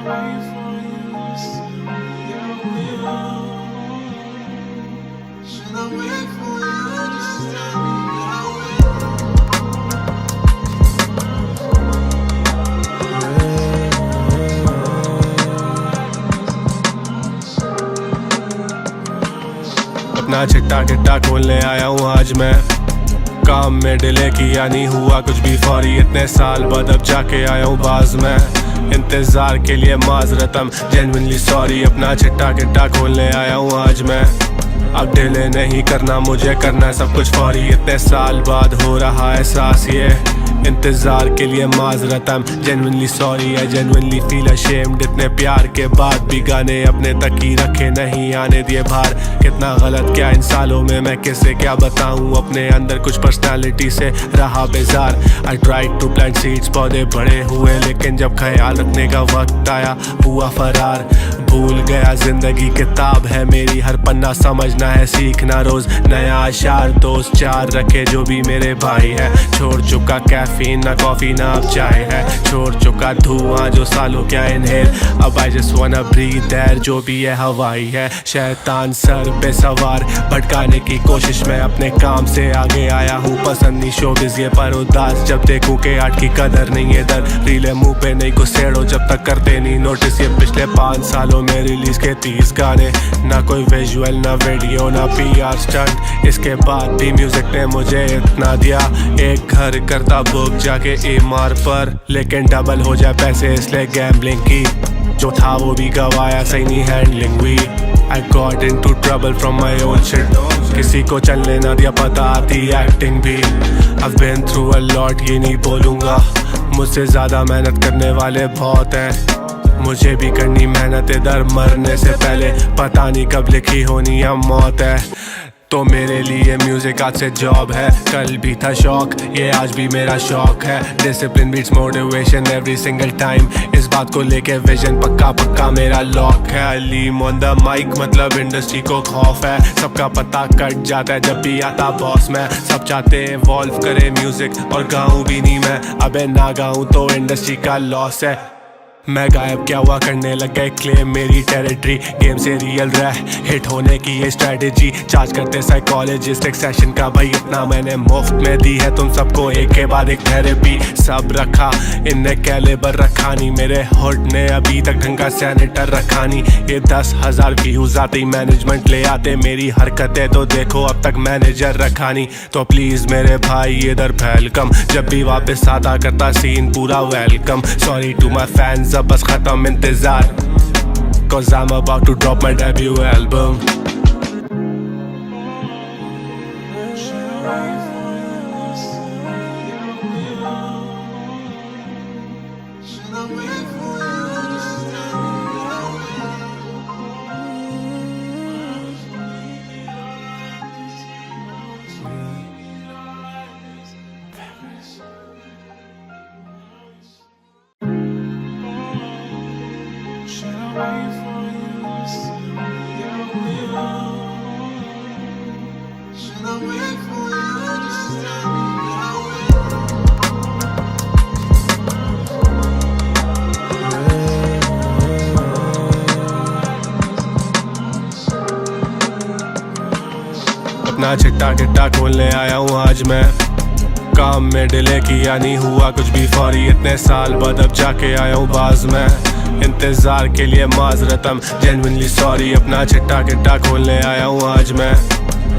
अपना चिट्टा किट्टा खोलने आया हूँ आज मैं। काम में डिले किया नहीं हुआ कुछ भी फौरी, इतने साल बाद अब जाके आया हूँ बाज में। इंतजार के लिए माजरतम जेन्युइनली सॉरी। अपना चिट्टा किट्टा खोलने आया हूँ आज मैं। अब डिले नहीं करना मुझे, करना है सब कुछ फौरी, इतने साल बाद हो रहा एहसास ये। इंतजार के लिए माजरतम genuinely sorry. I genuinely feel ashamed, इतने प्यार के बाद भी गाने अपने तक ही रखे, नहीं आने दिए बाहर। कितना गलत क्या इन सालों में, मैं किसे क्या बताऊं, अपने अंदर कुछ पर्सनालिटी से रहा बेजार। I tried to plant seeds, पौधे बड़े हुए लेकिन जब ख्याल रखने का वक्त आया हुआ फरार। भूल गया जिंदगी किताब है मेरी, हर पन्ना समझना है सीखना रोज नया आशार। दोस्त चार रखे जो भी मेरे भाई है, छोड़ चुका कैफीन ना कॉफी ना अब चाय है, छोड़ चुका धुआं जो सालों क्या इनहेल। अब आई जस्ट वाना ब्रीथ एयर, जो भी है हवाई है। शैतान सर पे सवार भटकाने की कोशिश में अपने काम से आगे आया हूँ। पसंद नहीं शोबिज़ ये पर उदास, जब देखूं के आर्ट की कदर नहीं है दर। रीले मुंह पे नहीं घुसेड़ो जब तक करते नहीं नोटिस। ये पिछले 5 सालों में रिलीज के 30 गाने, ना कोई विजुअल ना वीडियो ना PR स्टंट। इसके बाद भी म्यूजिक ने मुझे इतना दिया, एक घर करता बुक जाके EMR पर, लेकिन डबल हो जाए पैसे इसलिए गैम्बलिंग की। जो था वो भी गवाया, सही नहीं हैंडलिंग हुई। I got into trouble from my own shit, किसी को चलने ना दिया पता आती एक्टिंग भी। I've been through a lot ये नहीं बोलूँगा, मुझसे ज़्यादा मेहनत करने वाले बहुत हैं। मुझे भी करनी मेहनत इधर मरने से पहले, पता नहीं कब लिखी होनी या मौत है। तो मेरे लिए म्यूजिक आज से जॉब है, कल भी था शौक ये आज भी मेरा शौक है। Discipline beats motivation every single time, इस बात को लेके विजन पक्का पक्का मेरा लॉक है। अलीम ऑन द माइक मतलब इंडस्ट्री को खौफ है, सबका पता कट जाता है जब भी आता बॉस में। सब चाहते इवॉल्व करे म्यूजिक और गाऊं भी नहीं मैं, अबे ना गाऊं तो इंडस्ट्री का लॉस है। मैं गायब क्या हुआ करने लग गए क्लेम मेरी टेरिटरी, गेम से रियल रह हिट होने की ये स्ट्रेटेजी। चार्ज करते साइकोलॉजिस्ट एक सेशन का भाई, इतना मैंने मुफ्त में दी है तुम सबको एक के बाद एक थेरेपी। सब रखा इनने कैलिबर रखा नहीं, मेरे हुड ने अभी तक ढंग का सैनिटर रखा नहीं। ये 10,000 व्यूज आते ही मैनेजमेंट ले आते, मेरी हरकतें तो देखो अब तक मैनेजर रखा नहीं। तो प्लीज मेरे भाई इधर वेलकम, जब भी वापस आता करता सीन पूरा welcome. Sorry to my fans अब बस खत्म इंतजार, cause I'm about to drop my debut album. अपना चिट्टा किट्टा खोलने आया हूँ आज मैं। काम में डिले किया नहीं हुआ कुछ भी फौरी, इतने साल बाद अब जाके आया हूँ बाज में। इंतजार के लिए माजरतम जेन्युइनली सॉरी। अपना चिट्टा किट्टा खोलने आया हूँ आज मैं।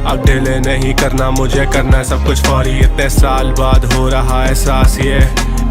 अब डिले नहीं करना मुझे, करना है सब कुछ फौरी, इतने साल बाद हो रहा एहसास ये।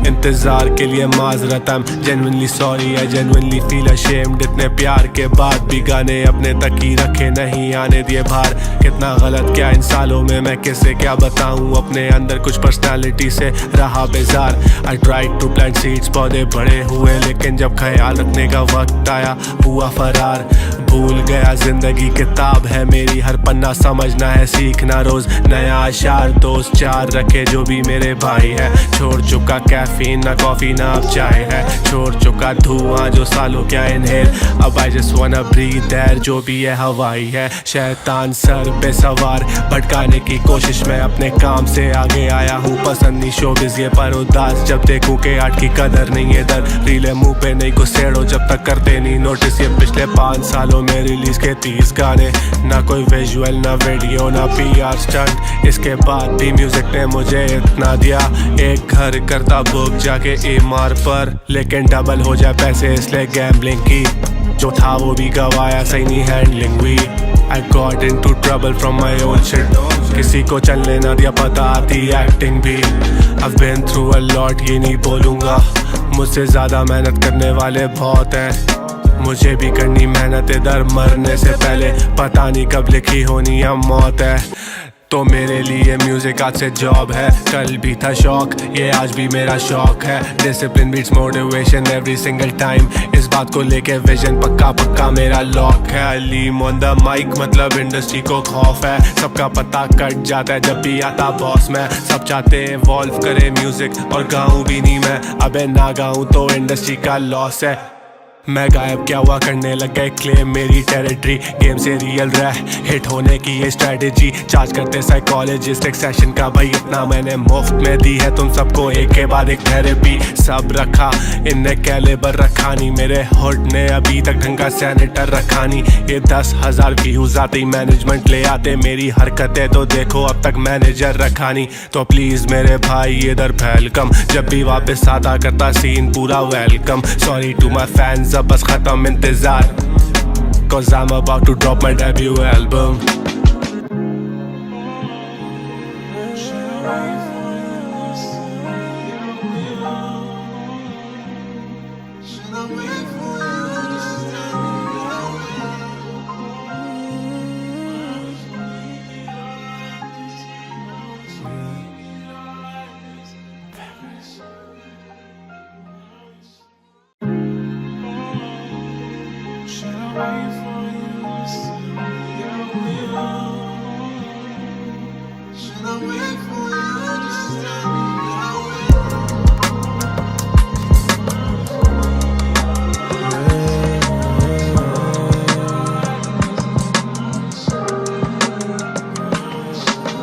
इंतजार के लिए माजरतम genuinely sorry. I genuinely feel ashamed, इतने प्यार के बाद भी गाने अपने तक ही रखे, नहीं आने दिए बाहर। कितना गलत क्या इन सालों में, मैं किसे क्या बताऊं, अपने अंदर कुछ पर्सनालिटी से रहा बेजार। I tried to plant seeds, पौधे बड़े हुए लेकिन जब ख्याल रखने का वक्त आया हुआ फरार। भूल गया जिंदगी किताब है मेरी, हर पन्ना समझना है सीखना रोज नया आशार। दोस्त चार रखे जो भी मेरे भाई है, छोड़ चुका कैफे कैफीन ना कॉफी ना अब चाय है, छोड़ चुका धुआं जो सालों क्या इनहेल। अब आई जस्ट वाना ब्रीथ एयर, जो भी है हवाई है। शैतान सर पे सवार भटकाने की कोशिश में अपने काम से आगे आया हूँ। पसंद नहीं शोबिज़ ये पर उदास, जब देखूं के आर्ट की कदर नहीं है दर। रीले मुंह पे नहीं घुसेड़ो जब तक करते नहीं नोटिस। ये पिछले 5 सालों में रिलीज के 30 गाने, ना कोई विजुअल ना वीडियो ना PR स्टंट। इसके बाद भी म्यूजिक ने मुझे इतना दिया, एक घर करता बुक जाके EMR पर, लेकिन डबल हो जाए पैसे इसलिए गैम्बलिंग की। जो था वो भी गवाया, सही नहीं हैंडलिंग हुई। I got into trouble from my own shit, किसी को चलने ना दिया पता आती एक्टिंग भी। I've been through a lot ये नहीं बोलूँगा, मुझसे ज़्यादा मेहनत करने वाले बहुत हैं। मुझे भी करनी मेहनत इधर मरने से पहले, पता नहीं कब लिखी होनी या मौत है। तो मेरे लिए म्यूजिक आज से जॉब है, कल भी था शौक ये आज भी मेरा शौक है। Discipline beats motivation every single time, इस बात को लेके विजन पक्का पक्का मेरा लॉक है। अलीम ऑन द माइक मतलब इंडस्ट्री को खौफ है, सबका पता कट जाता है जब भी आता बॉस में। सब चाहते इवॉल्व करे म्यूजिक और गाऊं भी नहीं मैं, अबे ना गाऊं तो इंडस्ट्री का लॉस है। मैं गायब क्या हुआ करने लग गए क्लेम मेरी टेरिटरी, गेम से रियल रह हिट होने की ये स्ट्रेटेजी। चार्ज करते साइकोलॉजिस्ट एक सेशन का भाई, इतना मैंने मुफ्त में दी है तुम सबको एक के बाद एक थेरेपी। सब रखा इनने कैलिबर रखा नहीं, मेरे हुड ने अभी तक ढंग का सैनिटर रखा नहीं। ये 10,000 व्यूज आते ही मैनेजमेंट ले आते, मेरी हरकतें तो देखो अब तक मैनेजर रखा नहीं। तो प्लीज मेरे भाई इधर वेलकम, जब भी वापस आता करता सीन पूरा welcome. Sorry to my fans अब बस खत्म इंतजार, cause I'm about to drop my debut album.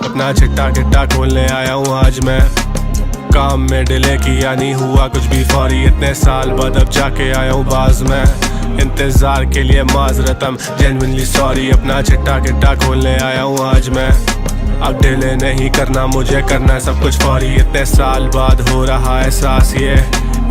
अपना चिट्टा किट्टा खोलने आया हूँ आज मैं, काम में डिले किया नहीं हुआ कुछ भी फौरी। इतने साल बाद अब जाके आया हूँ बाज में, इंतजार के लिए माजरतम जेन्युइनली सॉरी। अपना चिट्टा किट्टा खोलने आया हूँ आज मैं, अब डिले नहीं करना मुझे, करना है सब कुछ फौरी। इतने साल बाद हो रहा एहसास ये,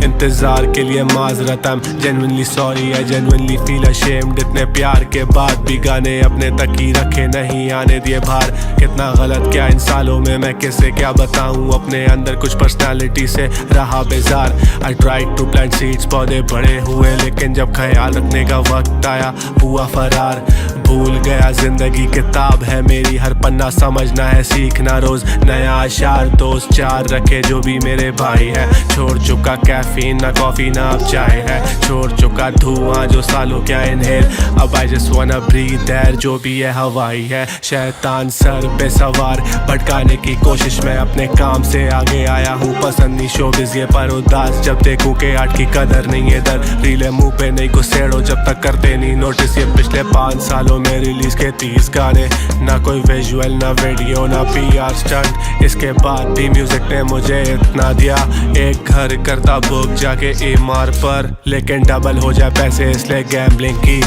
इंतजार के लिए माजरतम genuinely sorry. I genuinely feel ashamed, इतने प्यार के बाद भी गाने अपने तक ही रखे नहीं आने दिए बाहर। कितना गलत क्या इन सालों में, मैं किसे क्या बताऊं, अपने अंदर कुछ पर्सनालिटी से रहा बेजार। I tried to plant seeds, पौधे बड़े हुए लेकिन जब ख्याल रखने का वक्त आया हुआ फरार। भूल गया जिंदगी किताब है मेरी, हर पन्ना समझना है सीखना रोज नया अशार। दोस्त 4 रखे जो भी मेरे भाई है, छोड़ चुका कैफीन ना कॉफी ना अब चाय है, छोड़ चुका धुआं जो सालों क्या इनहेल। अब आई जस्ट वाना ब्रीथ एयर, जो भी है हवाई है। शैतान सर पे सवार भटकाने की कोशिश में अपने काम से आगे आया हूँ। पसंद नहीं शोबिज़ ये पर उदास, जब देखूं के आर्ट की कदर नहीं है दर। रीले मुंह पे नहीं घुसेड़ो जब तक करते नहीं नोटिस। ये पिछले 5 सालों में रिलीज के 30 गाने, ना कोई विजुअल ना वीडियो ना PR स्टंट। इसके बाद भी म्यूजिक ने मुझे इतना दिया, एक घर करता बुक जाके EMR पर, लेकिन डबल हो जाए पैसे इसलिए गैम्बलिंग की।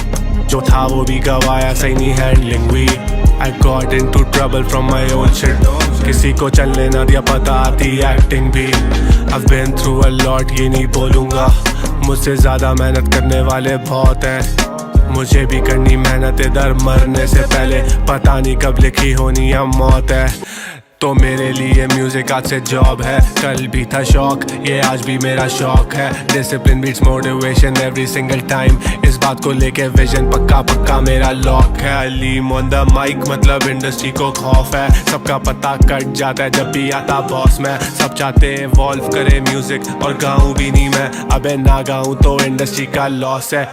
जो था वो भी गवाया, सही नहीं हैंडलिंग हुई। I got into trouble from my own shit, किसी को चलने ना दिया पता आती एक्टिंग भी। I've been through a lot ये नहीं बोलूँगा, मुझसे ज़्यादा मेहनत करने वाले बहुत हैं। मुझे भी करनी मेहनत इधर मरने से पहले, पता नहीं कब लिखी होनी या मौत है। तो मेरे लिए म्यूजिक आज से जॉब है, कल भी था शौक ये आज भी मेरा शौक है। Discipline beats motivation every single time, इस बात को लेके विजन पक्का पक्का मेरा लॉक है। अलीम ऑन द माइक मतलब इंडस्ट्री को खौफ है, सबका पता कट जाता है जब भी आता बॉस में। सब चाहते इवॉल्व करे म्यूजिक और गाऊं भी नहीं मैं, अबे ना गाऊं तो इंडस्ट्री का लॉस है।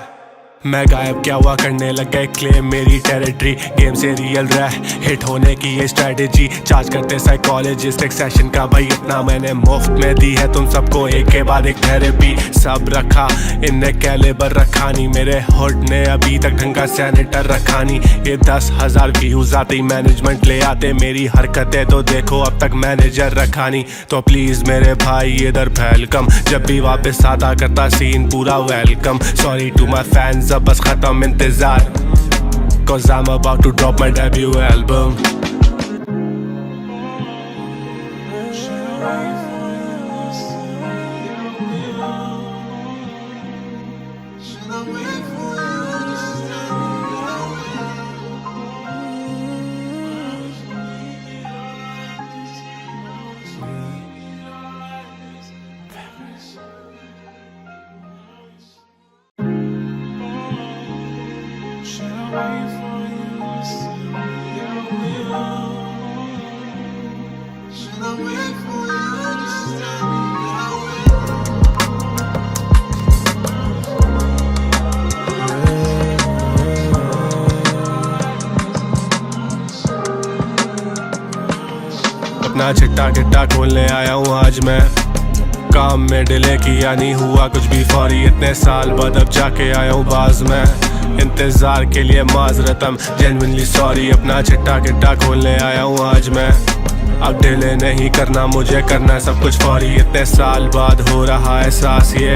मैं गायब क्या हुआ करने लग गए क्लेम मेरी टेरिटरी। गेम से रियल रह हिट होने की ये स्ट्रेटेजी। चार्ज करते साइकोलॉजिस्ट एक सेशन का भाई इतना मैंने मुफ्त में दी है तुम सबको एक के बाद एक थेरेपी। सब रखा इनने कैलिबर रखा नहीं, मेरे हुड ने अभी तक ढंग का सैनिटर रखा नहीं। ये 10,000 व्यूज आते ही मैनेजमेंट ले आते, मेरी हरकतें तो देखो अब तक मैनेजर रखा नहीं। तो प्लीज मेरे भाई इधर वेलकम, जब भी वापस आता करता सीन पूरा welcome. Sorry to my fans अब बस खत्म इंतजार, cause I'm about to drop my debut album. अपना चिट्टा किट्टा खोलने आया हूँ आज मैं, काम में डिले किया नहीं हुआ कुछ भी फौरी। इतने साल बाद अब जाके आया हूँ बाज में, इंतजार के लिए माजरतम जेन्युइनली सॉरी। अपना चिट्टा किट्टा खोलने आया हूँ आज मैं, अब डिले नहीं करना मुझे, करना सब कुछ फौरी। इतने साल बाद हो रहा एहसास ये,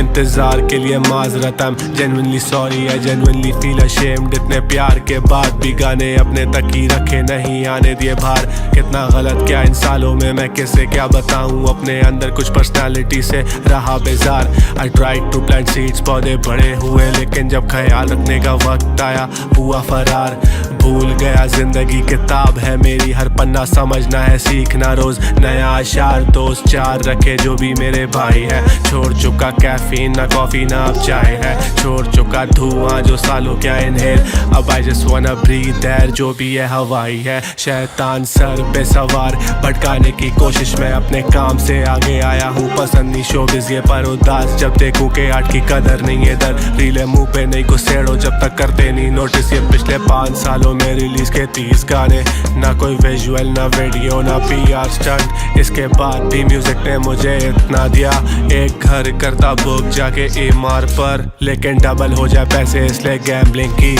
इंतजार के लिए माजरतम genuinely sorry. I genuinely feel ashamed, इतने प्यार के बाद भी गाने अपने तक ही रखे नहीं आने दिए बाहर। कितना गलत क्या इन सालों में मैं किसे क्या बताऊं, अपने अंदर कुछ पर्सनालिटी से रहा बेजार। I tried to plant seeds, पौधे बड़े हुए लेकिन जब ख्याल रखने का वक्त आया हुआ फरार। भूल गया जिंदगी किताब है मेरी, हर पन्ना समझना है सीखना रोज नया अशार। दोस्त चार रखे जो भी मेरे भाई है, छोड़ चुका कैफीन ना कॉफी ना अब चाय है, छोड़ चुका धुआं जो सालों क्या इनहेल। अब आई जस्ट वाना ब्रीथ एयर, जो भी है हवाई है। शैतान सर पे सवार भटकाने की कोशिश में अपने काम से आगे आया हूँ। पसंद नहीं शोबिज़ ये पर उदास, जब देखूं के आर्ट की कदर नहीं इधर। रीले मुंह पे नहीं घुसेड़ो जब तक करते नहीं नोटिस। ये पिछले 5 सालों में रिलीज के 30 गाने, ना कोई विजुअल ना वीडियो ना PR स्टंट। इसके बाद भी म्यूजिक ने मुझे इतना दिया, एक घर करता बुक जाके EMR पर, लेकिन डबल हो जाए पैसे इसलिए गैम्बलिंग की।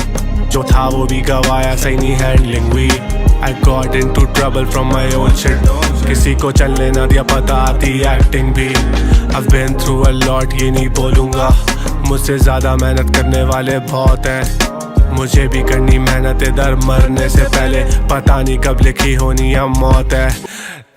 जो था वो भी गवाया सही नहीं हैंडलिंग हुई। I got into trouble from my own shit, किसी को चलने ना दिया पता आती एक्टिंग भी। I've been through a lot ये नहीं बोलूँगा, मुझसे ज़्यादा मेहनत करने वाले बहुत हैं। मुझे भी करनी मेहनत इधर मरने से पहले, पता नहीं कब लिखी होनी या मौत है।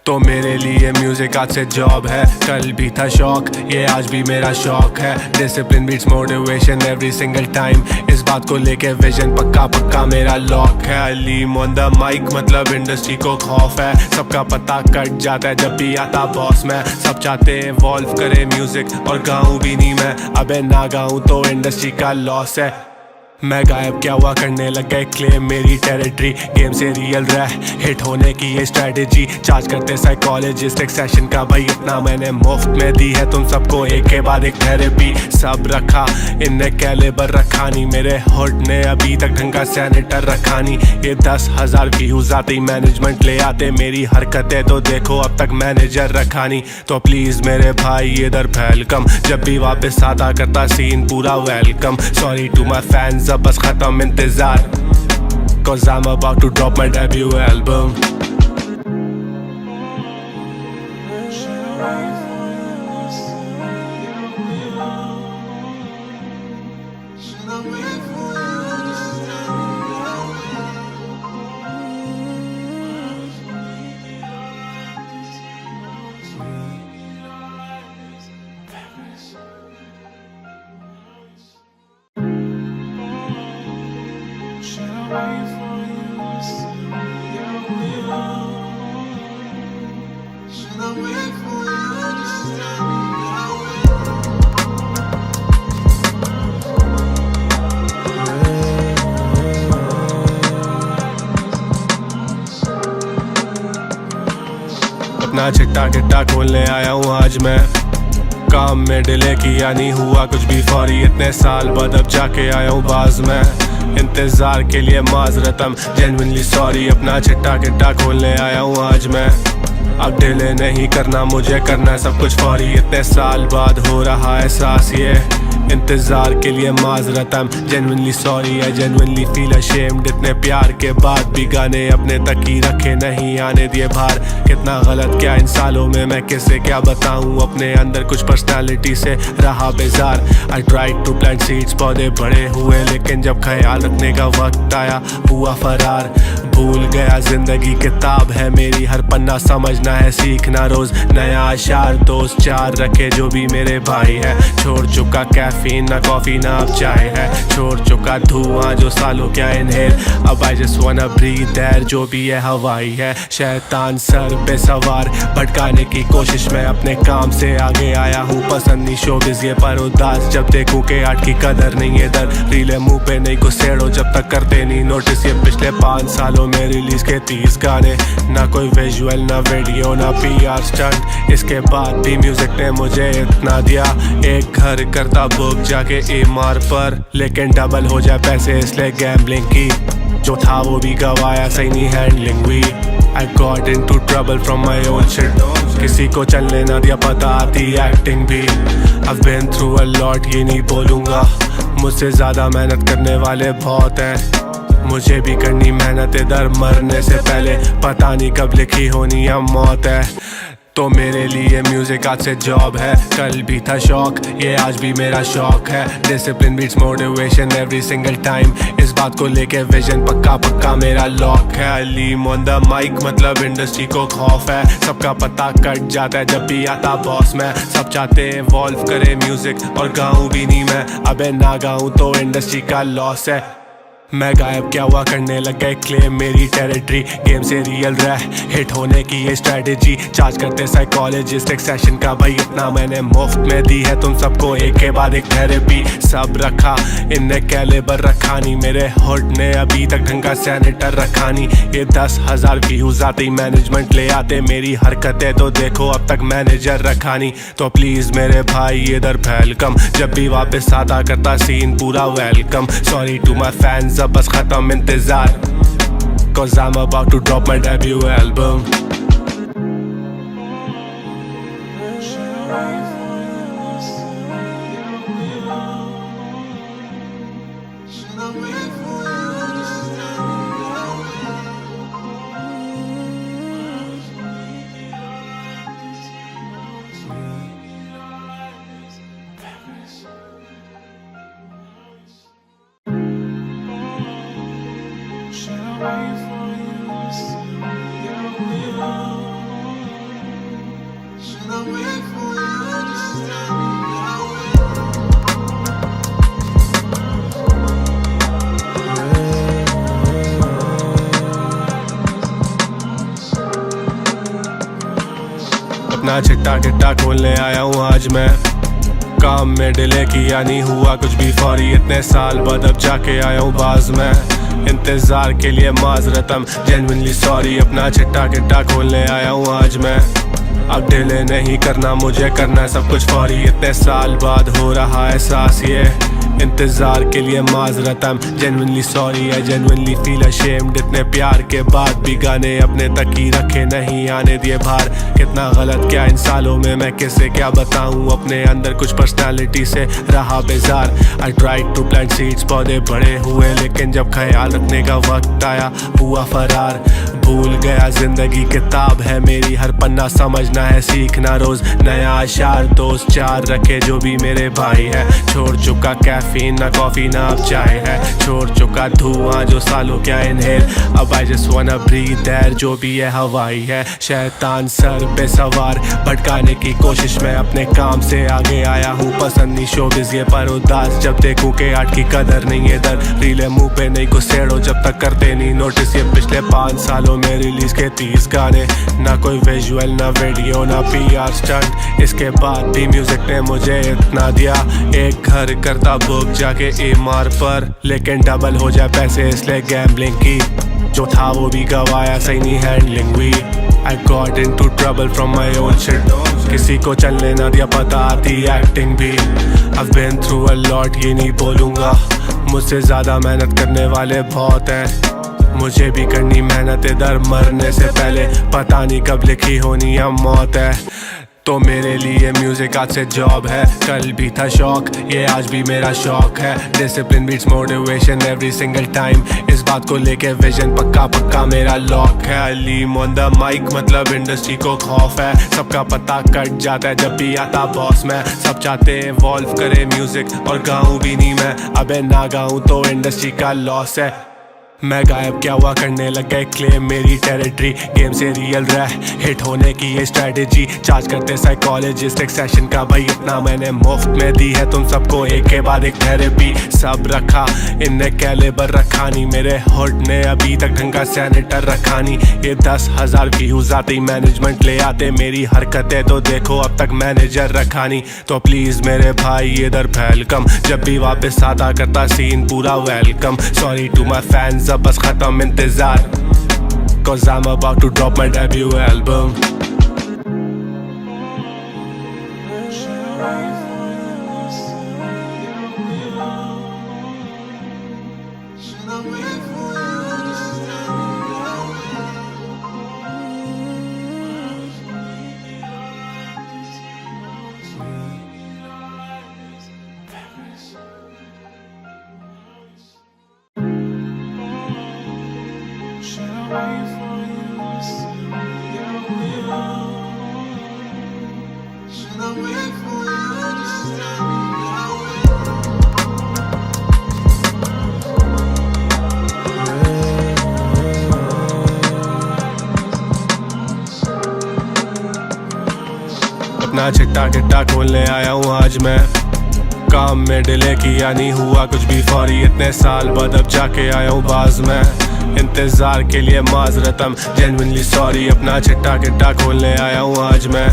तो मेरे लिए म्यूजिक आज से जॉब है, कल भी था शौक ये आज भी मेरा शौक है। Discipline beats motivation every single time, इस बात को लेके विजन पक्का पक्का मेरा लॉक है। अलीम ऑन द माइक मतलब इंडस्ट्री को खौफ है, सबका पता कट जाता है जब भी आता बॉस में। सब चाहते इवॉल्व करे म्यूजिक और गाऊं भी नहीं मैं, अबे ना गाऊं तो इंडस्ट्री का लॉस है। मैं गायब क्या हुआ करने लग गए क्लेम मेरी टेरिटरी। गेम से रियल रह हिट होने की ये स्ट्रेटेजी। चार्ज करते साइकोलॉजिस्ट एक सेशन का भाई इतना मैंने मुफ्त में दी है तुम सबको एक के बाद एक थेरेपी। सब रखा इनने कैलिबर रखा नहीं, मेरे हुड ने अभी तक ढंग का सैनिटर रखा नहीं। ये 10,000 व्यूज आते ही मैनेजमेंट ले आते, मेरी हरकतें तो देखो अब तक मैनेजर रखा नहीं। तो प्लीज मेरे भाई इधर वेलकम, जब भी वापस आता करता सीन पूरा welcome. Sorry to my fans अब बस खत्म इंतजार, cause I'm about to drop my debut album. अपना चिट्टा किट्टा खोलने आया हूँ आज मैं, काम में डिले किया नहीं हुआ कुछ भी फौरी, इतने साल बाद अब जाके आया हूँ बाज में। इंतजार के लिए माजरतम जेन्युइनली सॉरी, अपना चिट्टा किट्टा खोलने आया हूँ आज मैं। अब डिले नहीं करना मुझे, करना सब कुछ फौरी, इतने साल बाद हो रहा एहसास ये। इंतजार के लिए माजरतम genuinely sorry, I genuinely feel ashamed, इतने प्यार के बाद भी गाने अपने तक ही रखे नहीं आने दिए बाहर। कितना गलत क्या इन सालों में, मैं किसे क्या बताऊं, अपने अंदर कुछ पर्सनालिटी से रहा बेजार। I tried to plant seeds, पौधे बड़े हुए लेकिन जब ख्याल रखने का वक्त आया हुआ फरार। भूल गया जिंदगी किताब है मेरी, हर पन्ना समझना है सीखना रोज नया अशार। दोस्त चार रखे जो भी मेरे भाई है, छोड़ चुका कैफीन ना कॉफी ना अब चाय है, छोड़ चुका धुआं जो सालों क्या इनहेल। अब आई जस्ट वाना ब्रीथ एयर, जो भी है हवाई है। शैतान सर पे सवार भटकाने की कोशिश में अपने काम से आगे आया हूँ। पसंद नहीं शोबिज़ ये पर उदास, जब देखूं के आर्ट की कदर नहीं है दर। रीले मुंह पे नहीं घुसेड़ो जब तक करते नहीं नोटिस, ये पिछले 5 सालों में रिलीज के 30 गाने, ना कोई विजुअल ना वीडियो ना PR स्टंट। इसके बाद भी म्यूजिक ने मुझे इतना दिया, एक घर करता बुक जाके EMR पर, लेकिन डबल हो जाए पैसे इसलिए गैम्बलिंग की। जो था वो भी गवाया, सही नहीं हैंडलिंग हुई। I got into trouble from my own shit, किसी को चलने ना दिया पता आती एक्टिंग भी। I've been through a lot ये नहीं बोलूँगा, मुझसे ज़्यादा मेहनत करने वाले बहुत हैं। मुझे भी करनी मेहनत इधर मरने से पहले, पता नहीं कब लिखी होनी या मौत है। तो मेरे लिए म्यूजिक आज से जॉब है, कल भी था शौक ये आज भी मेरा शौक है। Discipline beats motivation every single time, इस बात को लेके विजन पक्का पक्का मेरा लॉक है। अलीम ऑन द माइक मतलब इंडस्ट्री को खौफ है, सबका पता कट जाता है जब भी आता बॉस में। सब चाहते इवॉल्व करे म्यूजिक और गाऊं भी नहीं मैं, अबे ना गाऊं तो इंडस्ट्री का लॉस है। मैं गायब क्या हुआ करने लग गए क्लेम मेरी टेरिटरी, गेम से रियल रह हिट होने की ये स्ट्रेटेजी। चार्ज करते साइकोलॉजिस्ट एक सेशन का भाई, इतना मैंने मुफ्त में दी है तुम सबको एक के बाद एक थेरेपी। सब रखा इनने कैलिबर रखा नहीं, मेरे हुड ने अभी तक ढंग का सैनिटर रखा नहीं। ये 10,000 व्यूज आते ही मैनेजमेंट ले आते, मेरी हरकतें तो देखो अब तक मैनेजर रखा नहीं। तो प्लीज मेरे भाई इधर वेलकम, जब भी वापस आता करता सीन पूरा welcome. Sorry to my fans अब बस खत्म इंतजार, cause I'm about to drop my debut album. अपना चिट्टा किट्टा खोलने आया हूँ आज मैं। काम में डिले किया नहीं हुआ कुछ भी फौरी, इतने साल बाद अब जाके आया हूँ बाज में। इंतजार के लिए माजरतम जेन्युइनली सॉरी, अपना चिट्टा किट्टा खोलने आया हूँ आज मैं। अब डिले नहीं करना मुझे, करना सब कुछ फौरी, इतने साल बाद हो रहा एहसास ये। इंतजार के लिए माजरतम genuinely sorry, I genuinely feel ashamed, इतने प्यार के बाद भी गाने अपने तक ही रखे नहीं आने दिए बाहर। कितना गलत क्या इन सालों में, मैं किसे क्या बताऊं, अपने अंदर कुछ पर्सनालिटी से रहा बेजार। I tried to plant seeds, पौधे बड़े हुए लेकिन जब ख्याल रखने का वक्त आया हुआ फरार। भूल गया जिंदगी किताब है मेरी, हर पन्ना समझना है सीखना रोज नया अशार। दोस्त चार रखे जो भी मेरे भाई है, छोड़ चुका कैफीन ना कॉफी ना अब चाय है, छोड़ चुका धुआं जो सालों क्या इनहेल। अब आई जस्ट वाना ब्रीथ एयर, जो भी है हवाई है। शैतान सर पे सवार भटकाने की कोशिश में अपने काम से आगे आया हूँ। पसंद नहीं शोबिज़ ये पर उदास, जब देखूं के आर्ट की कदर नहीं है दर। रीले मुंह पे नहीं घुसेड़ो जब तक करते नहीं नोटिस, ये पिछले 5 सालों में रिलीज के 30 गाने, ना कोई विजुअल ना वीडियो ना PR स्टंट। इसके बाद भी म्यूजिक ने मुझे इतना दिया, एक घर करता बुक जाके EMR पर, लेकिन डबल हो जाए पैसे इसलिए गैम्बलिंग की। जो था वो भी गवाया, सही नहीं हैंडलिंग हुई। I got into trouble from my own shit, किसी को चलने ना दिया पता आती एक्टिंग भी। I've been through a lot, ये नहीं बोलूँगा। मुझसे ज़्यादा मेहनत करने वाले बहुत हैं। मुझे भी करनी मेहनत इधर मरने से पहले, पता नहीं कब लिखी होनी या मौत है। तो मेरे लिए म्यूजिक आज से जॉब है, कल भी था शौक, ये आज भी मेरा शौक है। Discipline beats motivation every single time, इस बात को लेके विजन पक्का पक्का मेरा लॉक है। अलीम ऑन द माइक मतलब इंडस्ट्री को खौफ है, सबका पता कट जाता है जब भी आता बॉस में। सब चाहते इवॉल्व करे म्यूजिक और गाऊं भी नहीं मैं, अबे ना गाऊं तो इंडस्ट्री का लॉस है। मैं गायब क्या हुआ करने लग गए क्लेम मेरी टेरिटरी, गेम से रियल रह हिट होने की ये स्ट्रेटेजी। चार्ज करते साइकोलॉजिस्ट एक सेशन का भाई, इतना मैंने मुफ्त में दी है तुम सबको एक के बाद एक थेरेपी। सब रखा इनने कैलिबर रखा नहीं, मेरे हुड ने अभी तक ढंग का सैनिटर रखा नहीं। ये 10,000 व्यूज आते ही मैनेजमेंट ले आते, मेरी हरकतें तो देखो अब तक मैनेजर रखा नहीं। तो प्लीज मेरे भाई इधर फैल कम, जब भी वापस आता करता सीन पूरा welcome. Sorry to my fans अब बस खत्म इंतजार, cause I'm about to drop my debut album. अपना चिट्टा किट्टा खोलने आया हूँ आज मैं, काम में डिले किया नहीं हुआ कुछ भी फौरी। इतने साल बाद अब जाके आया हूँ बाज में, इंतजार के लिए माजरतम जेन्युइनली सॉरी। अपना चिट्टा किट्टा खोलने आया हूँ आज मैं,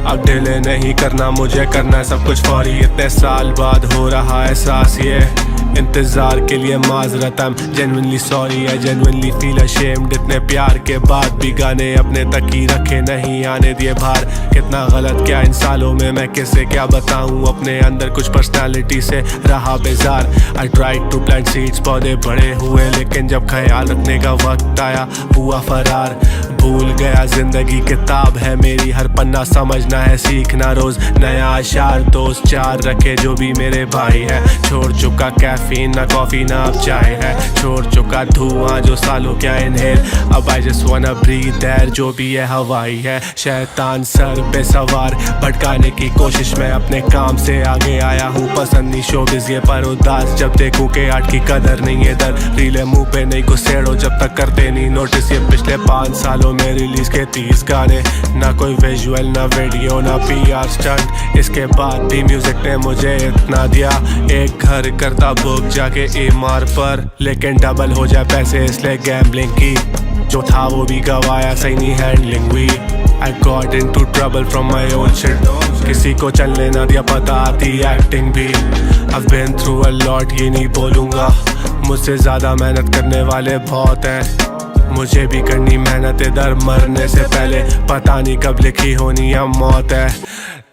अब डिले नहीं करना मुझे, करना सब कुछ फौरी। इतने साल बाद हो रहा एहसास ये, इंतजार के लिए माजरतम genuinely sorry. I genuinely feel ashamed, इतने प्यार के बाद भी गाने अपने तक ही रखे नहीं आने दिए बाहर। कितना गलत क्या इन सालों में, मैं किसे क्या बताऊं, अपने अंदर कुछ पर्सनालिटी से रहा बेजार। I tried to plant seeds, पौधे बड़े हुए लेकिन जब ख्याल रखने का वक्त आया हुआ फरार। भूल गया जिंदगी किताब है मेरी, हर पन्ना समझना है सीखना रोज नया अशार। दोस्त चार रखे जो भी मेरे भाई है, छोड़ चुका कैफीन ना कॉफी ना अब चाय है, छोड़ चुका धुआं जो सालों क्या इनहेल। अब आई जस्ट वाना ब्रीथ एयर, जो भी है हवाई है। शैतान सर पे सवार भटकाने की कोशिश में, अपने काम से आगे आया हूँ, पसंद नहीं शोबिज़ ये पर उदास जब देखूं के आर्ट की कदर नहीं है दर। रीले मुंह पे नहीं घुसेड़ो जब तक करते नहीं नोटिस, ये पिछले 5 सालों में रिलीज के 30 गाने, ना कोई विजुअल ना वीडियो ना PR स्टंट। इसके बाद भी म्यूजिक ने मुझे इतना दिया, एक घर करता बुक जाके EMR पर, लेकिन डबल हो जाए पैसे इसलिए गैम्बलिंग की, जो था वो भी गवाया सही नहीं हैंडलिंग हुई। I got into trouble from my own shit, किसी को चलने ना दिया पता आती एक्टिंग भी। I've been through a lot, ये नहीं बोलूँगा। मुझसे ज़्यादा मेहनत करने वाले बहुत हैं, मुझे भी करनी मेहनत इधर मरने से पहले, पता नहीं कब लिखी होनी या मौत है।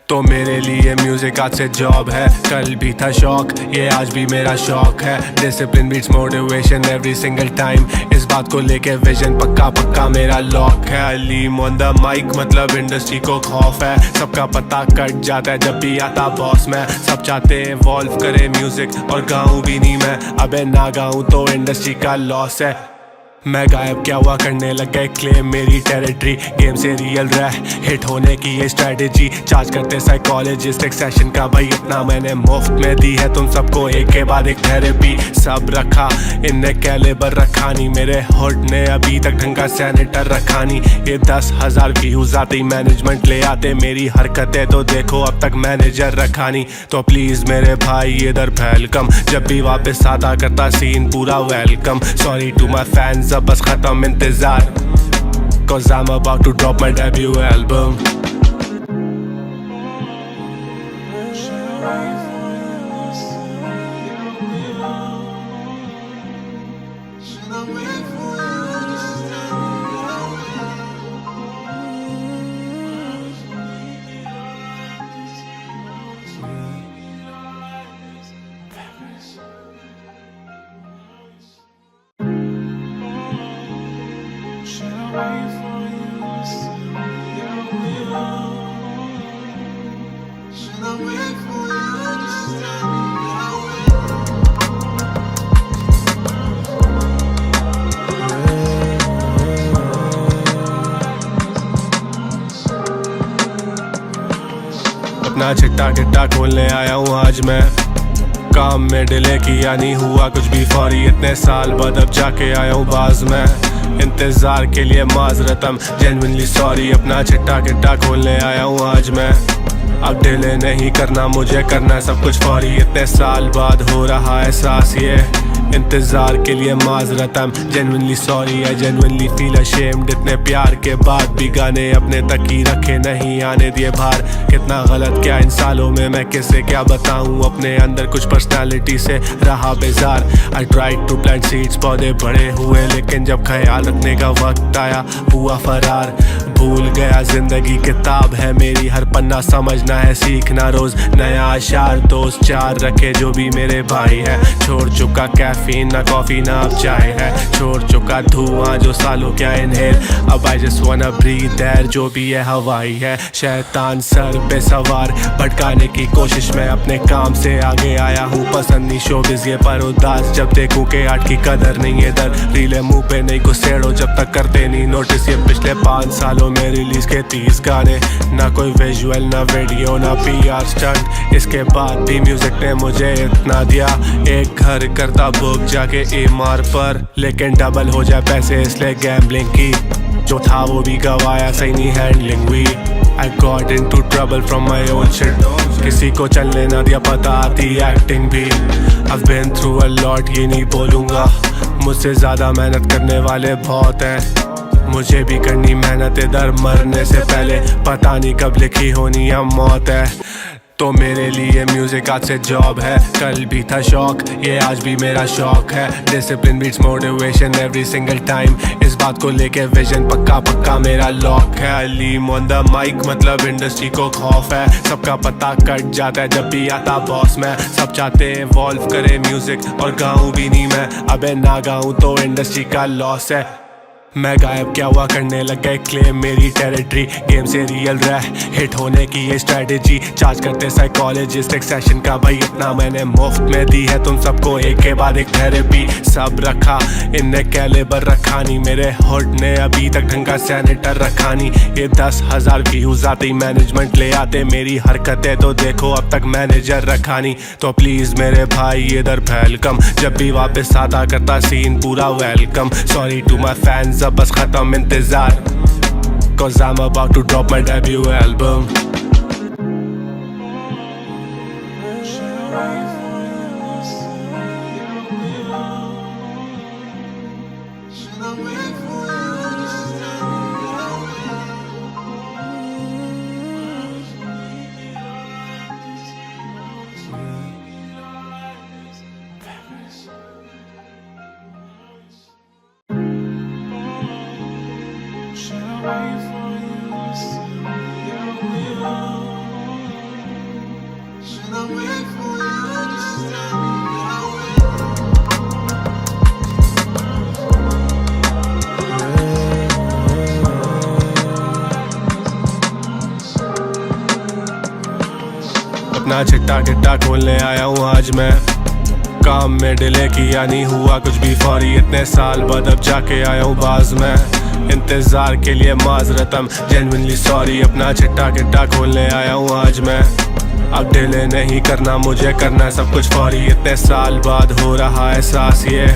तो मेरे लिए म्यूजिक आज से जॉब है, कल भी था शौक, ये आज भी मेरा शौक है। Discipline beats motivation every single time, इस बात को लेके विजन पक्का पक्का मेरा लॉक है। अलीम ऑन द माइक मतलब इंडस्ट्री को खौफ है, सबका पता कट जाता है जब भी आता बॉस में। सब चाहते इवॉल्व करे म्यूजिक और गाऊं भी नहीं मैं, अबे ना गाऊं तो इंडस्ट्री का लॉस है। मैं गायब क्या हुआ करने लग गए क्लेम मेरी टेरिटरी, गेम से रियल रह हिट होने की ये स्ट्रेटेजी। चार्ज करते साइकोलॉजिस्ट एक सेशन का भाई, इतना मैंने मुफ्त में दी है तुम सबको एक के बाद एक थेरेपी। सब रखा इनने कैलिबर रखा नहीं, मेरे हुड ने अभी तक ढंग का सैनिटर रखा नहीं। ये 10,000 व्यूज आते ही मैनेजमेंट ले आते, मेरी हरकतें तो देखो अब तक मैनेजर रखा नहीं। तो प्लीज मेरे भाई इधर फैल कम, जब भी वापस आता करता सीन पूरा welcome. Sorry to my fans अब बस खत्म इंतजार, cause I'm about to drop my debut album. अपना चिट्टा गिट्टा खोलने आया हूँ आज मैं। काम में डिले किया नहीं हुआ कुछ भी फौरी, इतने साल बाद अब जाके आया हूँ बाज में। इंतजार के लिए माजरतम जेन्युइनली सॉरी, अपना चिट्टा गिट्टा खोलने आया हूँ आज मैं। अब डिले नहीं करना मुझे, करना सब कुछ फौरी, इतने साल बाद हो रहा एहसास ये। इंतजार के लिए माजरतम genuinely sorry, I genuinely feel ashamed, इतने प्यार के बाद भी गाने अपने तक ही रखे नहीं आने दिए बाहर। कितना गलत क्या इन सालों में, मैं किसे क्या बताऊं, अपने अंदर कुछ पर्सनालिटी से रहा बेजार। I tried to plant seeds, पौधे बड़े हुए लेकिन जब ख्याल रखने का वक्त आया हुआ फरार। भूल गया जिंदगी किताब है मेरी, हर पन्ना समझना है सीखना रोज नया अशार। दोस्त चार रखे जो भी मेरे भाई है, छोड़ चुका कैफीन ना कॉफी ना अब चाय है, छोड़ चुका धुआं जो सालों क्या इनहेल। अब आई जस्ट वाना ब्रीथ एयर, जो भी है हवाई है। शैतान सर पे सवार भटकाने की कोशिश में अपने काम से आगे आया हूँ। पसंद नहीं शोबिज़ ये पर उदास, जब देखूं के आर्ट की कदर नहीं है दर। रीले मुंह पे नहीं घुसेड़ो जब तक करते नहीं नोटिस। ये पिछले 5 सालों में रिलीज के 30 गाने, ना कोई विजुअल ना वीडियो ना PR स्टंट। इसके बाद भी म्यूजिक ने मुझे इतना दिया, एक घर करता बुक जाके EMR पर, लेकिन डबल हो जाए पैसे इसलिए गैम्बलिंग की। जो था वो भी गवाया, सही नहीं हैंडलिंग हुई। I got into trouble from my own shit, किसी को चलने ना दिया पता आती एक्टिंग भी। I've been through a lot ये नहीं बोलूँगा, मुझसे ज़्यादा मेहनत करने वाले बहुत हैं। मुझे भी करनी मेहनत इधर मरने से पहले, पता नहीं कब लिखी होनी या मौत है। तो मेरे लिए म्यूजिक आज से जॉब है, कल भी था शौक ये आज भी मेरा शौक है। Discipline beats motivation every single time, इस बात को लेके विजन पक्का पक्का मेरा लॉक है। अलीम ऑन द माइक मतलब इंडस्ट्री को खौफ है, सबका पता कट जाता है जब भी आता बॉस में। सब चाहते इवॉल्व करे म्यूजिक और गाऊं भी नहीं मैं, अबे ना गाऊं तो इंडस्ट्री का लॉस है। मैं गायब क्या हुआ करने लग गए क्लेम मेरी टेरिटरी, गेम से रियल रह हिट होने की ये स्ट्रेटेजी। चार्ज करते साइकोलॉजिस्ट एक सेशन का भाई, इतना मैंने मुफ्त में दी है तुम सबको एक के बाद एक थेरेपी। सब रखा इनने कैलिबर रखा नहीं, मेरे हुड ने अभी तक ढंग का सैनिटर रखा नहीं। ये 10,000 व्यूज आते ही मैनेजमेंट ले आते, मेरी हरकतें तो देखो अब तक मैनेजर रखा नहीं। तो प्लीज मेरे भाई इधर वेलकम, जब भी वापस आता करता सीन पूरा welcome. Sorry to my fans अब बस खत्म इंतजार, cause I'm about to drop my debut album. अपना चिट्टा गिट्टा खोलने आया हूँ आज मैं। काम में डिले किया नहीं हुआ कुछ भी फौरी, इतने साल बाद अब जाके आया हूँ बाज में। इंतजार के लिए माजरतम जेन्युइनली सॉरी, अपना चिट्टा गिट्टा खोलने आया हूँ आज मैं। अब डिले नहीं करना मुझे, करना सब कुछ फौरी, इतने साल बाद हो रहा एहसास ये।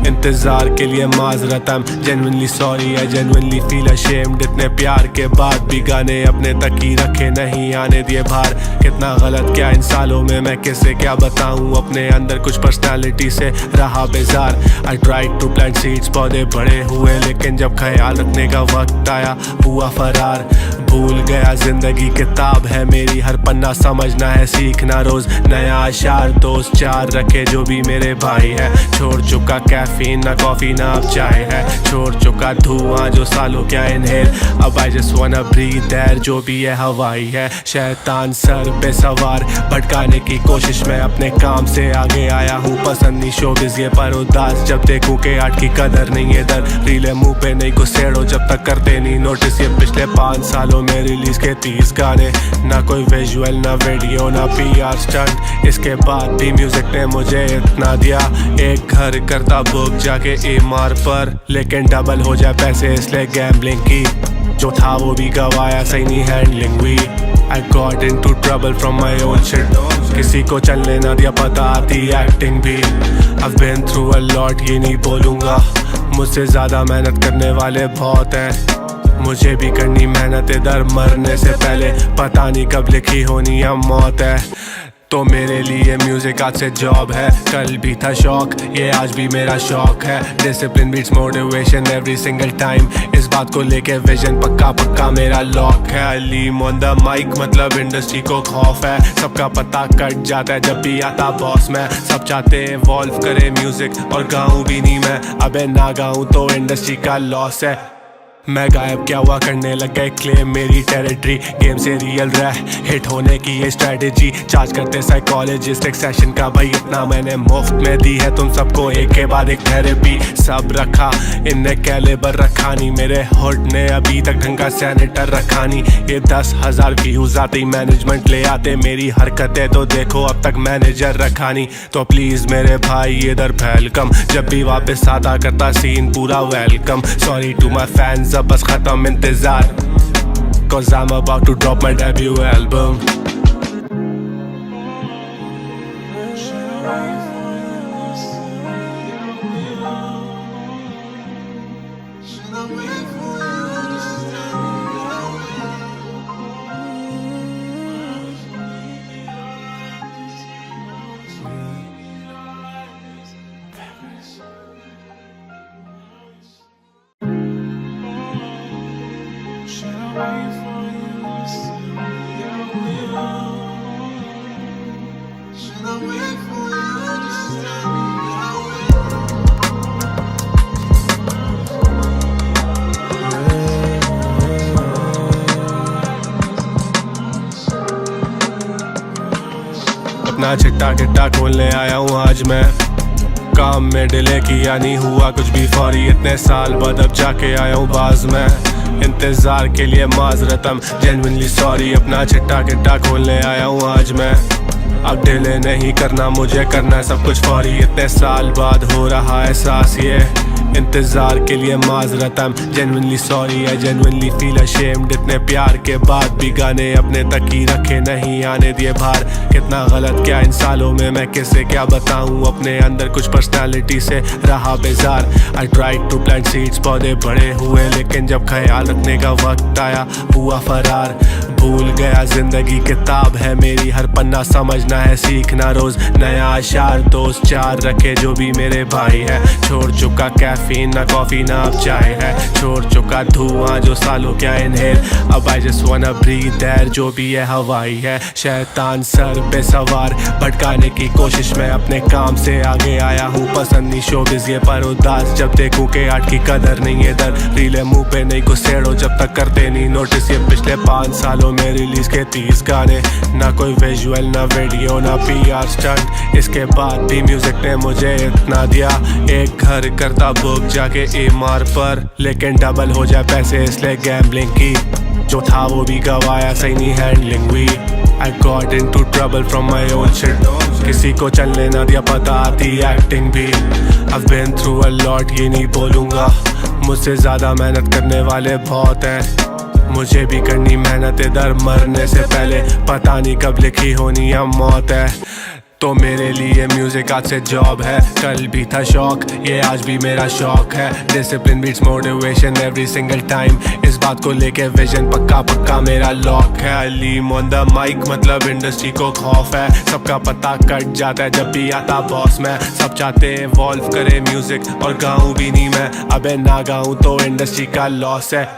इंतजार के लिए माजरतम genuinely sorry, I genuinely feel ashamed, इतने प्यार के बाद भी गाने अपने तक ही रखे नहीं आने दिए बाहर। कितना गलत क्या इन सालों में, मैं किसे क्या बताऊं, अपने अंदर कुछ पर्सनालिटी से रहा बेजार। I tried to plant seeds, पौधे बड़े हुए लेकिन जब ख्याल रखने का वक्त आया हुआ फरार। भूल गया जिंदगी किताब है मेरी, हर पन्ना समझना है सीखना रोज नया अशार। दोस्त चार रखे जो भी मेरे भाई है, छोड़ चुका कैफे कैफीन ना कॉफी ना अब चाय है, छोड़ चुका धुआं जो सालों क्या इनहेल, अब आई जस्ट वाना ब्रीथ एयर जो भी है हवाई है। शैतान सर पे सवार भटकाने की कोशिश में अपने काम से आगे आया हूँ, पसंद नहीं शोबिज़ ये पर उदास जब देखूं के आर्ट की कदर नहीं है दर, रीले मुंह पे नहीं घुसेड़ो जब तक करते नहीं नोटिस। ये पिछले 5 सालों में रिलीज के 30 गाने, ना कोई विजुअल ना वीडियो ना PR स्टंट, इसके बाद भी म्यूजिक ने मुझे इतना दिया, एक घर करता बुक जाके EMR पर, लेकिन डबल हो जाए पैसे इसलिए गैम्बलिंग की, जो था वो भी गवाया सही नहीं हैंडलिंग हुई। I got into trouble from my own shit, किसी को चलने ना दिया पता आती एक्टिंग भी, I've been through a lot ये नहीं बोलूँगा, मुझसे ज़्यादा मेहनत करने वाले बहुत हैं, मुझे भी करनी मेहनत इधर मरने से पहले, पता नहीं कब लिखी होनी या मौत है। तो मेरे लिए म्यूजिक आज से जॉब है, कल भी था शौक ये आज भी मेरा शौक है, discipline beats motivation every single time, इस बात को लेके विजन पक्का पक्का मेरा लॉक है। अलीम ऑन द माइक मतलब इंडस्ट्री को खौफ है, सबका पता कट जाता है जब भी आता बॉस में, सब चाहते इवॉल्व करे म्यूजिक और गाऊं भी नहीं मैं, अबे ना गाऊं तो इंडस्ट्री का लॉस है। मैं गायब क्या हुआ करने लग गए क्लेम मेरी टेरिटरी, गेम से रियल रह हिट होने की ये स्ट्रेटेजी, चार्ज करते साइकोलॉजिस्ट एक सेशन का भाई इतना मैंने मुफ्त में दी है तुम सबको एक के बाद एक थेरेपी, सब रखा इनने कैलिबर रखा नहीं, मेरे हुड ने अभी तक ढंग का सैनिटर रखा नहीं, ये 10,000 व्यूज आते ही मैनेजमेंट ले आते, मेरी हरकतें तो देखो अब तक मैनेजर रखा नहीं, तो प्लीज मेरे भाई इधर वेलकम, जब भी वापस आता करता सीन पूरा welcome, sorry to my fans अब बस खत्म इंतजार, cause I'm about to drop my debut album. अपना चिट्टा किट्टा खोलने आया हूँ आज मैं, काम में डिले किया नहीं हुआ कुछ भी फौरी, इतने साल बाद अब जाके आया हूँ बाज में, इंतजार के लिए माजरतम जेन्युइनली सॉरी, अपना चिट्टा किट्टा खोलने आया हूँ आज मैं, अब डिले नहीं करना मुझे करना है सब कुछ फौरी, इतने साल बाद हो रहा एहसास ये, इंतजार के लिए माजरतम genuinely sorry, I genuinely feel ashamed, इतने प्यार के बाद भी गाने अपने तक ही रखे नहीं आने दिए बाहर, कितना गलत क्या इन सालों में मैं किसे क्या बताऊं, अपने अंदर कुछ पर्सनालिटी से रहा बेजार, I tried to plant seeds पौधे बड़े हुए, लेकिन जब ख्याल रखने का वक्त आया हुआ फरार, भूल गया जिंदगी किताब है मेरी, हर पन्ना समझना है सीखना रोज नया आशार, दोस्त चार रखे जो भी मेरे भाई है, छोड़ चुका कैफीन ना कॉफी ना अब चाय है, छोड़ चुका धुआं जो सालों क्या इनहेल, अब आई जस्ट वाना ब्रीथ एयर जो भी है हवाई है। शैतान सर पे सवार भटकाने की कोशिश में अपने काम से आगे आया हूँ, पसंद नहीं शोबिज़ ये पर उदास जब देखूं के आर्ट की कदर नहीं है दर, रीले मुंह पे नहीं घुसेड़ो जब तक करते नहीं नोटिस। ये पिछले 5 सालों में रिलीज के 30 गाने, ना कोई विजुअल ना वीडियो ना PR स्टंट, इसके बाद भी म्यूजिक ने मुझे इतना दिया, एक घर करता बुक जाके EMR पर, लेकिन डबल हो जाए पैसे इसलिए गैम्बलिंग की, जो था वो भी गवाया सही नहीं हैंडलिंग हुई। I got into trouble from my own shit, किसी को चलने ना दिया पता आती एक्टिंग भी, I've been through a lot ये नहीं बोलूँगा, मुझसे ज़्यादा मेहनत करने वाले बहुत हैं, मुझे भी करनी मेहनत इधर मरने से पहले, पता नहीं कब लिखी होनी या मौत है। तो मेरे लिए म्यूजिक आज से जॉब है, कल भी था शौक ये आज भी मेरा शौक है, discipline beats motivation every single time, इस बात को लेके विजन पक्का पक्का मेरा लॉक है। अलीम ऑन द माइक मतलब इंडस्ट्री को खौफ है, सबका पता कट जाता है जब भी आता बॉस में, सब चाहते इवॉल्व करे म्यूजिक और गाऊं भी नहीं मैं, अबे ना गाऊं तो इंडस्ट्री का लॉस है।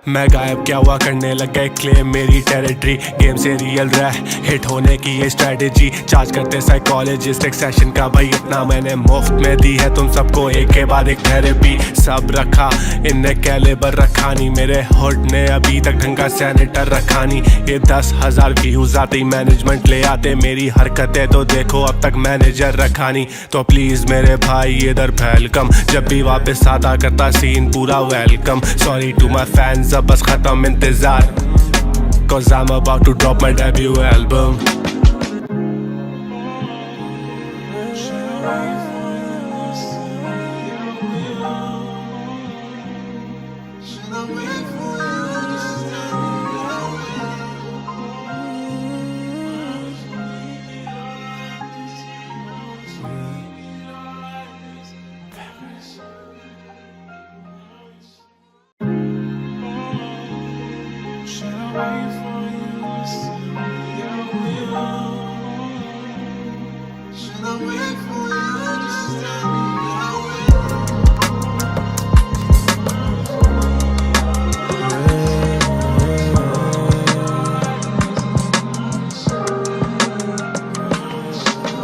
मैं गायब क्या हुआ करने लग गए क्लेम मेरी टेरिटरी। गेम से रियल रह हिट होने की ये स्ट्रेटेजी। चार्ज करते साइकोलॉजिस्ट एक सेशन का भाई इतना मैंने मुफ्त में दी है तुम सबको एक के बाद एक थेरेपी। सब रखा इनने कैलिबर रखा नहीं, मेरे हुड ने अभी तक ढंग का सैनिटर रखा नहीं। ये 10,000 व्यूज आते ही मैनेजमेंट ले आते, मेरी हरकतें तो देखो अब तक मैनेजर रखा नहीं। तो प्लीज मेरे भाई इधर फैल कम, जब भी वापस आता करता सीन पूरा welcome. Sorry to my fans अब बस खत्म इंतजार, cause I'm about to drop my debut album.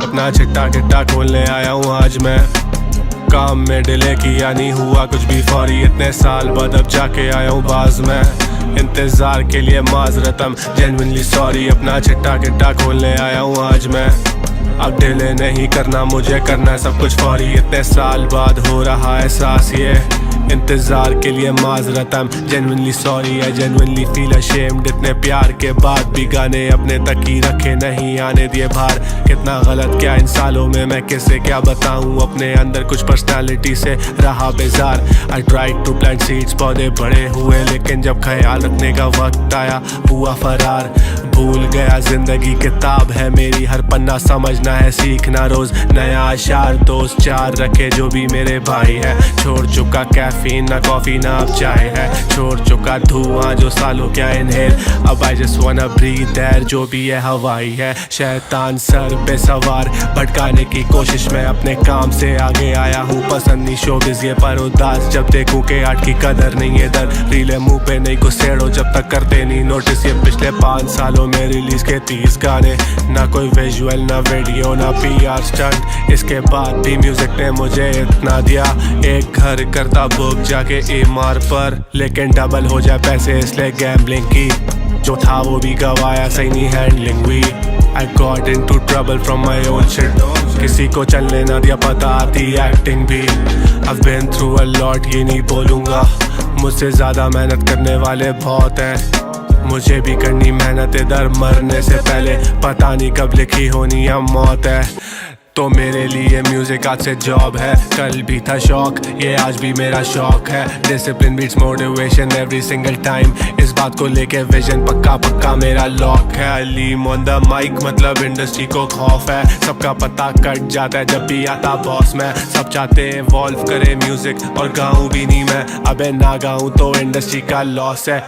अपना चिट्टा किट्टा खोलने आया हूँ आज मैं, काम में डिले किया नहीं हुआ कुछ भी फौरी। इतने साल बाद अब जाके आया हूँ बाज में, इंतजार के लिए माजरतम जेन्युइनली सॉरी। अपना चिट्टा किट्टा खोलने आया हूँ आज मैं, अब डिले नहीं करना मुझे, करना सब कुछ फौरी। इतने साल बाद हो रहा एहसास ये, इंतजार के लिए माजरतम genuinely sorry. I genuinely feel ashamed, इतने प्यार के बाद भी गाने अपने तक ही रखे नहीं आने दिए बाहर। कितना गलत क्या इन सालों में मैं किसे क्या बताऊं, अपने अंदर कुछ पर्सनालिटी से रहा बेजार। I tried to plant seeds, पौधे बड़े हुए लेकिन जब ख्याल रखने का वक्त आया हुआ फरार। भूल गया जिंदगी किताब है मेरी, हर पन्ना समझना है सीखना रोज नया अशार। दोस्त चार रखे जो भी मेरे भाई है, छोड़ चुका कैफीन ना कॉफी ना अब चाय है, छोड़ चुका धुआं जो सालों क्या इनहेल। अब आई जस्ट वाना ब्रीथ एयर, जो भी है हवाई है। शैतान सर पे सवार भटकाने की कोशिश में अपने काम से आगे आया हूँ। पसंद नहीं शोबिज़ ये पर उदास, जब देखूं के आर्ट की कदर नहीं है दर। रीले मुंह पे नहीं घुसेड़ो जब तक करते नहीं नोटिस। ये पिछले 5 सालों में रिलीज के 30 गाने, ना कोई विजुअल ना वीडियो ना PR स्टंट। इसके बाद भी म्यूजिक ने मुझे इतना दिया, एक घर करता बुक जाके EMR पर, लेकिन डबल हो जाए पैसे इसलिए गैम्बलिंग की। जो था वो भी गवाया सही नहीं हैंडलिंग हुई। I got into trouble from my own shit, किसी को चलने ना दिया पता आती एक्टिंग भी। I've been through a lot ये नहीं बोलूँगा, मुझसे ज़्यादा मेहनत करने वाले बहुत हैं। मुझे भी करनी मेहनत इधर मरने से पहले, पता नहीं कब लिखी होनी या मौत है। तो मेरे लिए म्यूजिक आज से जॉब है, कल भी था शौक ये आज भी मेरा शौक है। Discipline beats motivation every single time, इस बात को लेके विजन पक्का पक्का मेरा लॉक है। अलीम ऑन द माइक मतलब इंडस्ट्री को खौफ है, सबका पता कट जाता है जब भी आता बॉस में। सब चाहते इवॉल्व करे म्यूजिक और गाऊं भी नहीं मैं, अबे ना गाऊं तो इंडस्ट्री का लॉस है।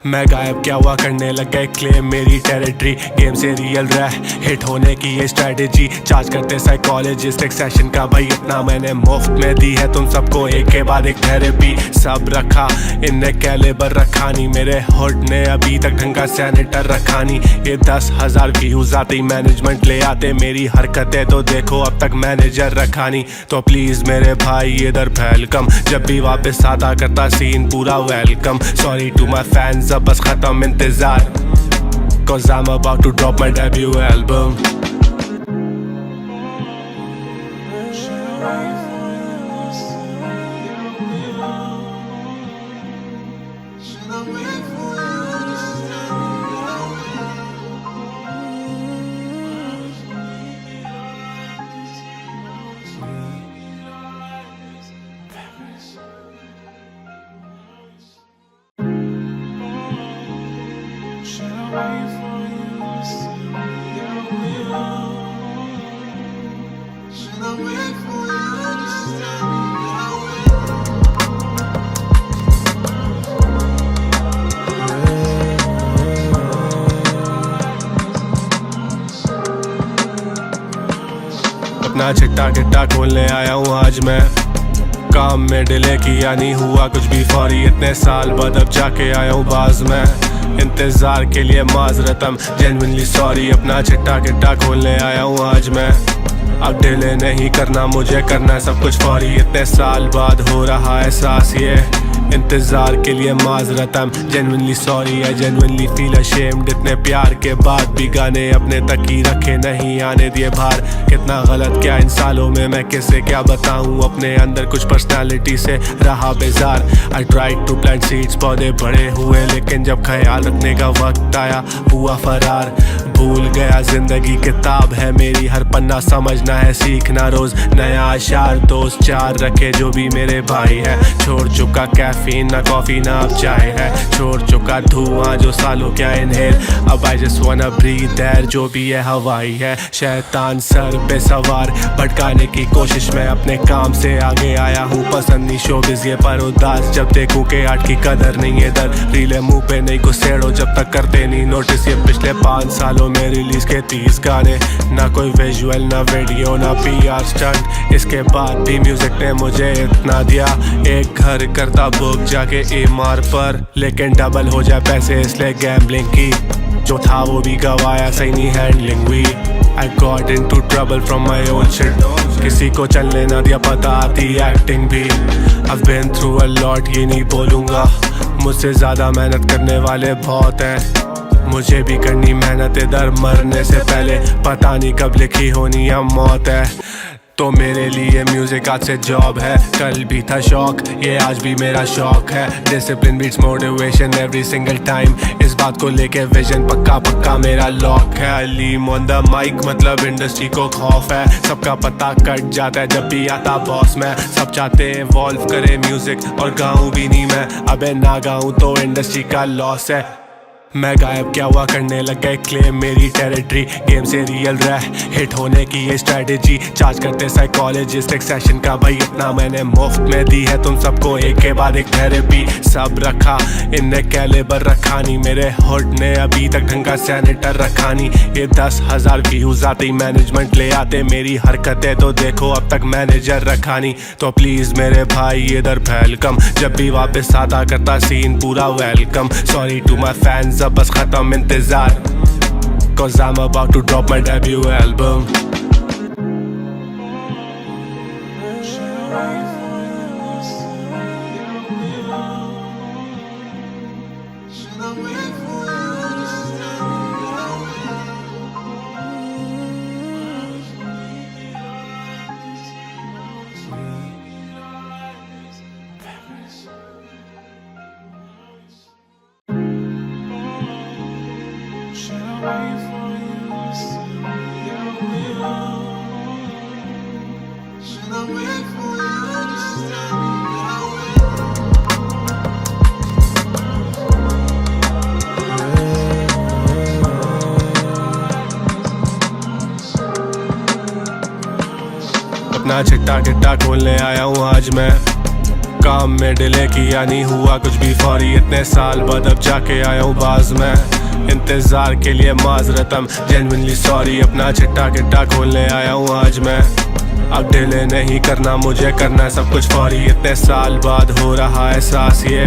मैं गायब क्या हुआ करने लग गए क्लेम मेरी टेरिटरी। गेम से रियल रह हिट होने की ये स्ट्रेटेजी। चार्ज करते साइकोलॉजिस्ट एक सेशन का भाई इतना मैंने मुफ्त में दी है तुम सबको एक के बाद एक थेरेपी। सब रखा इनने कैलिबर रखा नहीं, मेरे हुड ने अभी तक ढंग का सैनिटर रखा नहीं। ये 10,000 व्यूज आते ही मैनेजमेंट ले आते, मेरी हरकतें तो देखो अब तक मैनेजर रखा नहीं। तो प्लीज मेरे भाई इधर फैल कम, जब भी वापस आता करता सीन पूरा welcome. Sorry to my fans अब बस खत्म इंतजार, cause I'm about to drop my debut album. अपना चिट्टा किट्टा खोलने आया हूँ आज मैं, काम में डिले किया नहीं हुआ कुछ भी फौरी, इतने साल बाद अब जाके आया हूँ बाज में। इंतजार के लिए माजरतम जेन्युइनली सॉरी, अपना चिट्टा किट्टा खोलने आया हूँ आज मैं। अब डिले नहीं करना मुझे, करना है सब कुछ फौरी, इतने साल बाद हो रहा एहसास ये। इंतजार के लिए माजरतम genuinely sorry, I genuinely feel ashamed, इतने प्यार के बाद भी गाने अपने तक ही रखे नहीं आने दिए बाहर। कितना गलत क्या इन सालों में, मैं किसे क्या बताऊं, अपने अंदर कुछ पर्सनालिटी से रहा बेजार। I tried to plant seeds, पौधे बड़े हुए लेकिन जब ख्याल रखने का वक्त आया हुआ फरार। भूल गया जिंदगी किताब है मेरी, हर पन्ना समझना है सीखना रोज नया अशार। दोस्त चार रखे जो भी मेरे भाई है, छोड़ चुका कैफीन ना कॉफी ना अब चाय है, छोड़ चुका धुआं जो सालों क्या इनहेल। अब आई जस्ट वाना ब्रीथ एयर, जो भी है हवाई है। शैतान सर पे सवार भटकाने की कोशिश में अपने काम से आगे आया हूँ। पसंद नहीं शोबिज़ ये पर उदास, जब देखूं के आर्ट की कदर नहीं है दर। रीले मुंह पे नहीं घुसेड़ो जब तक करते नहीं नोटिस, ये पिछले 5 सालों में रिलीज के 30 गाने, ना कोई विजुअल ना वीडियो ना PR स्टंट। इसके बाद भी म्यूजिक ने मुझे इतना दिया, एक घर करता बुक जाके EMR पर, लेकिन डबल हो जाए पैसे इसलिए गैम्बलिंग की। जो था वो भी गवाया, सही नहीं हैंडलिंग हुई। I got into trouble from my own shit, किसी को चलने ना दिया पता आती एक्टिंग भी। I've been through a lot ये नहीं बोलूँगा, मुझसे ज़्यादा मेहनत करने वाले बहुत हैं। मुझे भी करनी मेहनत इधर मरने से पहले, पता नहीं कब लिखी होनी या मौत है। तो मेरे लिए म्यूजिक आज से जॉब है, कल भी था शौक ये आज भी मेरा शौक है। Discipline beats motivation every single time, इस बात को लेके विजन पक्का पक्का मेरा लॉक है। अलीम ऑन द माइक मतलब इंडस्ट्री को खौफ है, सबका पता कट जाता है जब भी आता बॉस में। सब चाहते इवॉल्व करे म्यूजिक और गाऊं भी नहीं मैं, अबे ना गाऊं तो इंडस्ट्री का लॉस है। मैं गायब क्या हुआ करने लग गए क्लेम मेरी टेरिटरी, गेम से रियल रह हिट होने की ये स्ट्रेटेजी। चार्ज करते साइकोलॉजिस्ट एक सेशन का भाई, इतना मैंने मुफ्त में दी है तुम सबको एक के बाद एक थेरेपी। सब रखा इनने कैलिबर रखा नहीं, मेरे हुड ने अभी तक ढंग का सैनिटर रखा नहीं। ये 10,000 व्यूज आते ही मैनेजमेंट ले आते, मेरी हरकतें तो देखो अब तक मैनेजर रखा नहीं। तो प्लीज मेरे भाई इधर वेलकम, जब भी वापस आता करता सीन पूरा welcome. Sorry to my fans अब बस खत्म इंतजार, cause I'm about to drop my debut album. अपना चिट्टा किट्टा खोलने आया हूँ आज मैं। काम में डिले किया नहीं हुआ कुछ भी फौरी, इतने साल बाद अब जाके आया हूँ बाज में। इंतजार के लिए माजरतम जेन्युइनली सॉरी, अपना चिट्टा किट्टा खोलने आया हूँ आज मैं। अब डिले नहीं करना मुझे, करना है सब कुछ फौरी, इतने साल बाद हो रहा एहसास ये।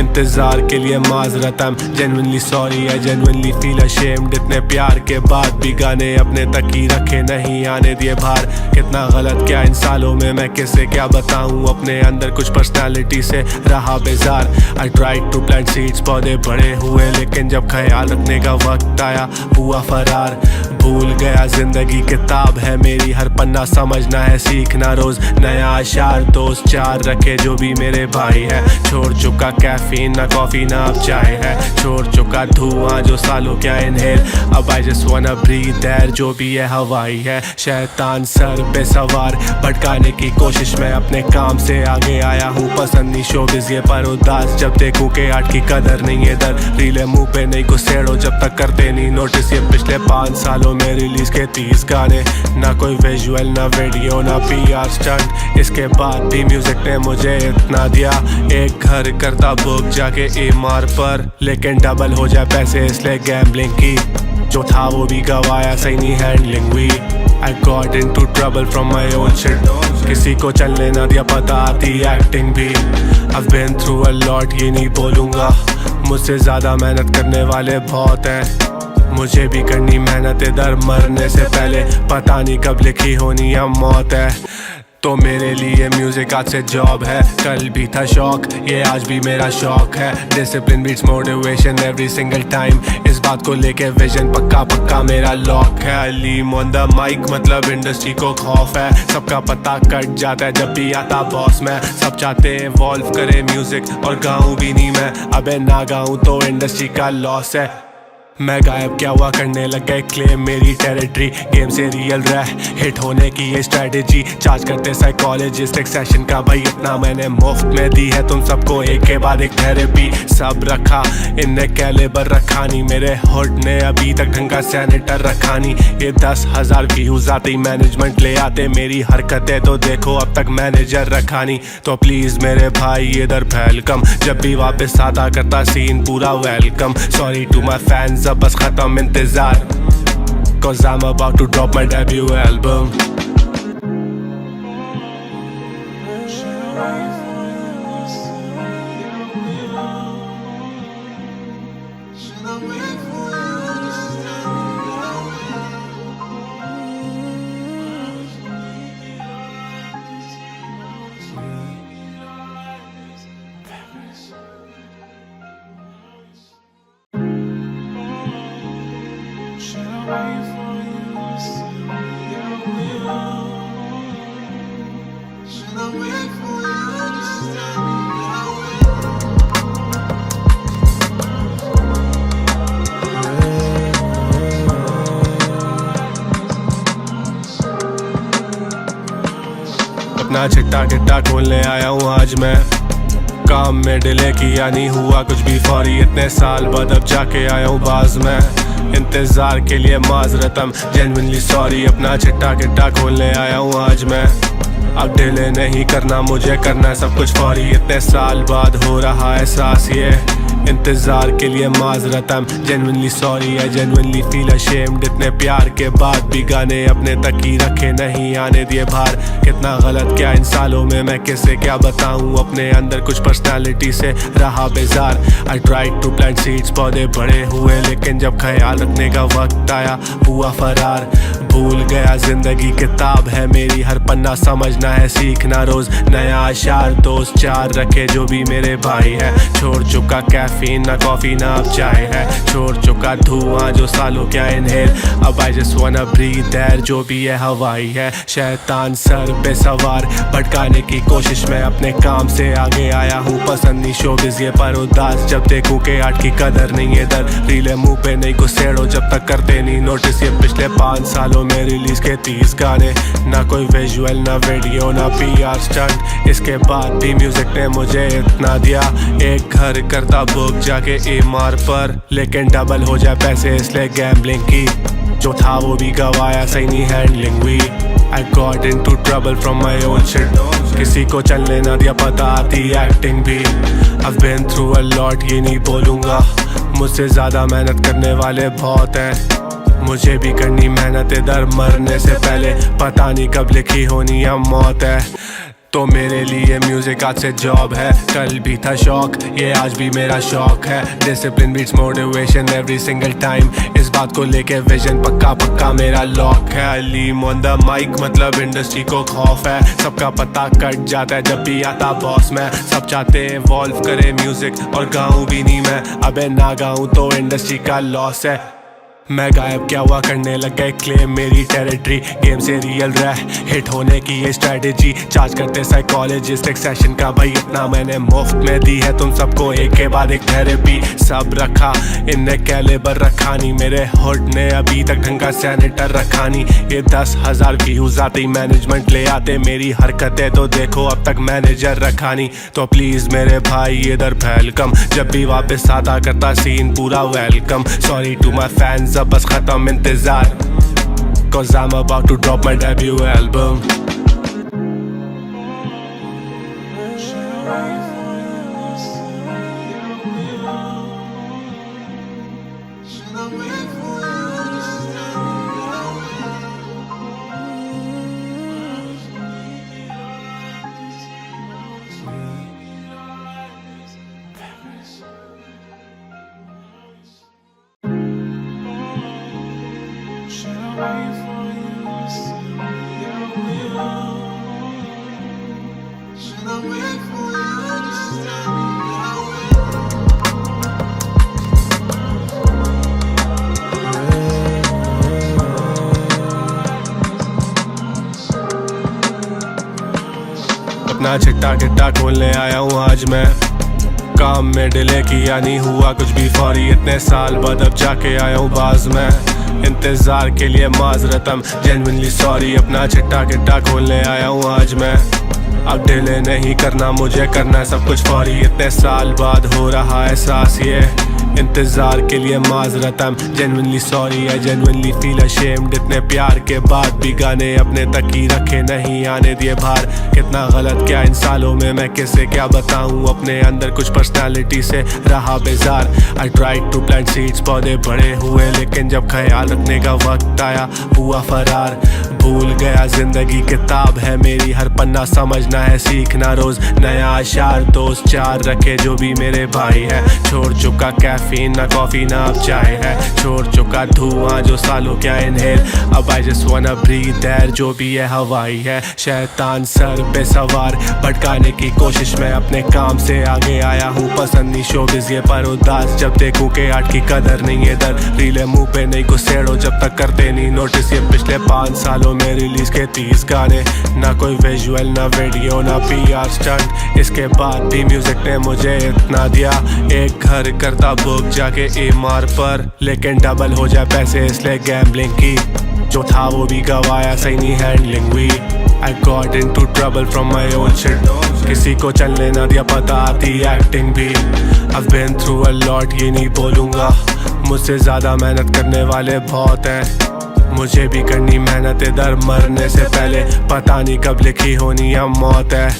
इंतजार के लिए माजरतम genuinely sorry, I genuinely feel ashamed, इतने प्यार के बाद भी गाने अपने तक ही रखे नहीं आने दिए बाहर। कितना गलत क्या इन सालों में, मैं किसे क्या बताऊं, अपने अंदर कुछ पर्सनालिटी से रहा बेजार। I tried to plant seeds, पौधे बड़े हुए लेकिन जब ख्याल रखने का वक्त आया हुआ फरार। भूल गया जिंदगी किताब है मेरी, हर पन्ना समझना है सीखना रोज नया अशार। दोस्त चार रखे जो भी मेरे भाई है, छोड़ चुका कैफीन ना कॉफी ना अब चाय है, छोड़ चुका धुआं जो सालों क्या इनहेल। अब आई जस्ट वाना ब्रीथ एयर, जो भी है हवाई है। शैतान सर पे सवार भटकाने की कोशिश में अपने काम से आगे आया हूँ। पसंद नहीं शोबिज़ ये पर उदास, जब देखूं के आर्ट की कदर नहीं है दर। रीले मुंह पे नहीं घुसेड़ो जब तक करते नहीं नोटिस, ये पिछले 5 सालों में रिलीज के 30 गाने, ना कोई विजुअल ना वीडियो ना PR स्टंट। इसके बाद भी म्यूजिक ने मुझे इतना दिया, एक घर करता बुक जाके EMR पर, लेकिन डबल हो जाए पैसे इसलिए गैम्बलिंग की। जो था वो भी गवाया, सही नहीं हैंडलिंग हुई। I got into trouble from my own shit, किसी को चलने ना दिया पता आती एक्टिंग भी। I've been through a lot, ये नहीं बोलूँगा। मुझसे ज़्यादा मेहनत करने वाले बहुत हैं। मुझे भी करनी मेहनत इधर मरने से पहले, पता नहीं कब लिखी होनी या मौत है। तो मेरे लिए म्यूजिक आज से जॉब है, कल भी था शौक, ये आज भी मेरा शौक है। Discipline beats motivation every single time, इस बात को लेके विजन पक्का पक्का मेरा लॉक है। अलीम ऑन द माइक मतलब इंडस्ट्री को खौफ है, सबका पता कट जाता है जब भी आता बॉस में। सब चाहते इवॉल्व करे म्यूजिक और गाऊं भी नहीं मैं, अबे ना गाऊं तो इंडस्ट्री का लॉस है। मैं गायब क्या हुआ करने लग गए क्लेम मेरी टेरिटरी, गेम से रियल रह हिट होने की ये स्ट्रेटेजी। चार्ज करते साइकोलॉजिस्ट एक सेशन का भाई, इतना मैंने मुफ्त में दी है तुम सबको एक के बाद एक थेरेपी। सब रखा इनने कैलिबर रखा नहीं, मेरे हुड ने अभी तक ढंग का सैनिटर रखा नहीं। ये 10,000 व्यूज आते ही मैनेजमेंट ले आते, मेरी हरकतें तो देखो अब तक मैनेजर रखा नहीं। तो प्लीज मेरे भाई इधर फैल कम, जब भी वापस आता करता सीन पूरा welcome. Sorry to my fans अब बस खत्म इंतजार, cause I'm about to drop my debut album. अपना चिट्टा किट्टा खोलने आया हूँ आज मैं, काम में डिले किया नहीं हुआ कुछ भी फौरी, इतने साल बाद अब जाके आया हूँ बाज में। इंतजार के लिए माजरतम जेन्युइनली सॉरी, अपना चिट्टा किट्टा खोलने आया हूँ आज मैं। अब डिले नहीं करना मुझे, करना है सब कुछ फौरी, इतने साल बाद हो रहा एहसास ये। इंतजार के लिए माजरतम genuinely sorry, I genuinely feel ashamed, इतने प्यार के बाद भी गाने अपने तक ही रखे नहीं आने दिए बाहर। कितना गलत क्या इन सालों में, मैं किसे क्या बताऊं, अपने अंदर कुछ पर्सनालिटी से रहा बेजार। I tried to plant seeds, पौधे बड़े हुए लेकिन जब ख्याल रखने का वक्त आया हुआ फरार। भूल गया जिंदगी किताब है मेरी, हर पन्ना समझना है सीखना रोज नया अशार। दोस्त चार रखे जो भी मेरे भाई है, छोड़ चुका कैफीन ना कॉफी ना अब चाय है, छोड़ चुका धुआं जो सालों क्या इनहेल। अब I just wanna breathe air, जो भी है हवाई है। शैतान सर पे सवार भटकाने की कोशिश में, अपने काम से आगे आया हूँ, पसंद नहीं शोबिज़ ये पर उदास जब देखूं के आर्ट की कदर नहीं है दर। रीले मुंह पे नहीं घुसेड़ो जब तक करते नहीं नोटिस, ये पिछले 5 सालों में रिलीज के 30 गाने, ना कोई विजुअल ना वीडियो ना PR स्टंट। इसके बाद भी म्यूजिक ने मुझे इतना दिया, एक घर करता बुक जाके EMR पर, लेकिन डबल हो जाए पैसे इसलिए गैम्बलिंग की, जो था वो भी गवाया सही नहीं हैंडलिंग हुई। I got into trouble from my own shit, किसी को चलने ना दिया पता आती एक्टिंग भी। I've been through a lot, ये नहीं बोलूँगा। मुझसे ज़्यादा मेहनत करने वाले बहुत हैं, मुझे भी करनी मेहनत इधर मरने से पहले, पता नहीं कब लिखी होनी या मौत है। तो मेरे लिए म्यूजिक आज से जॉब है, कल भी था शौक, ये आज भी मेरा शौक है। Discipline beats motivation every single time, इस बात को लेके विजन पक्का पक्का मेरा लॉक है। अलीम ऑन द माइक मतलब इंडस्ट्री को खौफ है, सबका पता कट जाता है जब भी आता बॉस में। सब चाहते इवॉल्व करे म्यूजिक और गाऊं भी नहीं मैं, अबे ना गाऊं तो इंडस्ट्री का लॉस है। मैं गायब क्या हुआ करने लग गए क्लेम मेरी टेरिटरी, गेम से रियल रह हिट होने की ये स्ट्रेटेजी। चार्ज करते साइकोलॉजिस्ट एक सेशन का भाई, इतना मैंने मुफ्त में दी है तुम सबको एक के बाद एक थेरेपी। सब रखा इनने कैलिबर रखा नहीं, मेरे हुड ने अभी तक ढंग का सैनिटर रखा नहीं। ये 10,000 व्यूज आते ही मैनेजमेंट ले आते, मेरी हरकतें तो देखो अब तक मैनेजर रखा नहीं। तो प्लीज मेरे भाई इधर फैल कम, जब भी वापस आता करता सीन पूरा welcome. Sorry to my fans अब बस खत्म इंतजार, cause I'm about to drop my debut album. अपना चिट्टा किट्टा खोलने आया हूँ आज मैं। काम में डिले किया नहीं हुआ कुछ भी फौरी, इतने साल बाद अब जाके आया हूँ बाज में। इंतजार के लिए माजरतम जेन्युइनली सॉरी, अपना चिट्टा किट्टा खोलने आया हूँ आज मैं। अब डिले नहीं करना मुझे, करना है सब कुछ फौरी, इतने साल बाद हो रहा एहसास ये। इंतजार के लिए माजरतम genuinely sorry, I genuinely feel ashamed, इतने प्यार के बाद भी गाने अपने तक ही रखे नहीं आने दिए बाहर। कितना गलत क्या इन सालों में, मैं किसे क्या बताऊं, अपने अंदर कुछ पर्सनालिटी से रहा बेजार। I tried to plant seeds, पौधे बड़े हुए लेकिन जब ख्याल रखने का वक्त आया हुआ फरार। भूल गया जिंदगी किताब है मेरी, हर पन्ना समझना है सीखना रोज नया अशार। दोस्त चार रखे जो भी मेरे भाई है, छोड़ चुका कैफीन ना कॉफी ना अब चाय है, छोड़ चुका धुआं जो सालों क्या इनहेल। अब आई जस्ट वाना ब्रीथ एयर, जो भी है हवाई है। शैतान सर पे सवार भटकाने की कोशिश में अपने काम से आगे आया हूँ। पसंद नहीं शोबिज़ ये पर उदास, जब देखूं के आर्ट की कदर नहीं है दर। रीले मुंह पे नहीं घुसेड़ो जब तक करते नहीं नोटिस, ये पिछले 5 सालों में रिलीज के 30 गाने, ना कोई विजुअल ना वीडियो ना PR स्टंट। इसके बाद भी म्यूजिक ने मुझे इतना दिया, एक घर करता बुक जाके EMR पर, लेकिन डबल हो जाए पैसे इसलिए गैम्बलिंग की। जो था वो भी गवाया, सही नहीं हैंडलिंग हुई। I got into trouble from my own shit, किसी को चलने ना दिया पता आती एक्टिंग भी। I've been through a lot ये नहीं बोलूँगा, मुझसे ज़्यादा मेहनत करने वाले बहुत हैं। मुझे भी करनी मेहनत इधर मरने से पहले, पता नहीं कब लिखी होनी या मौत है।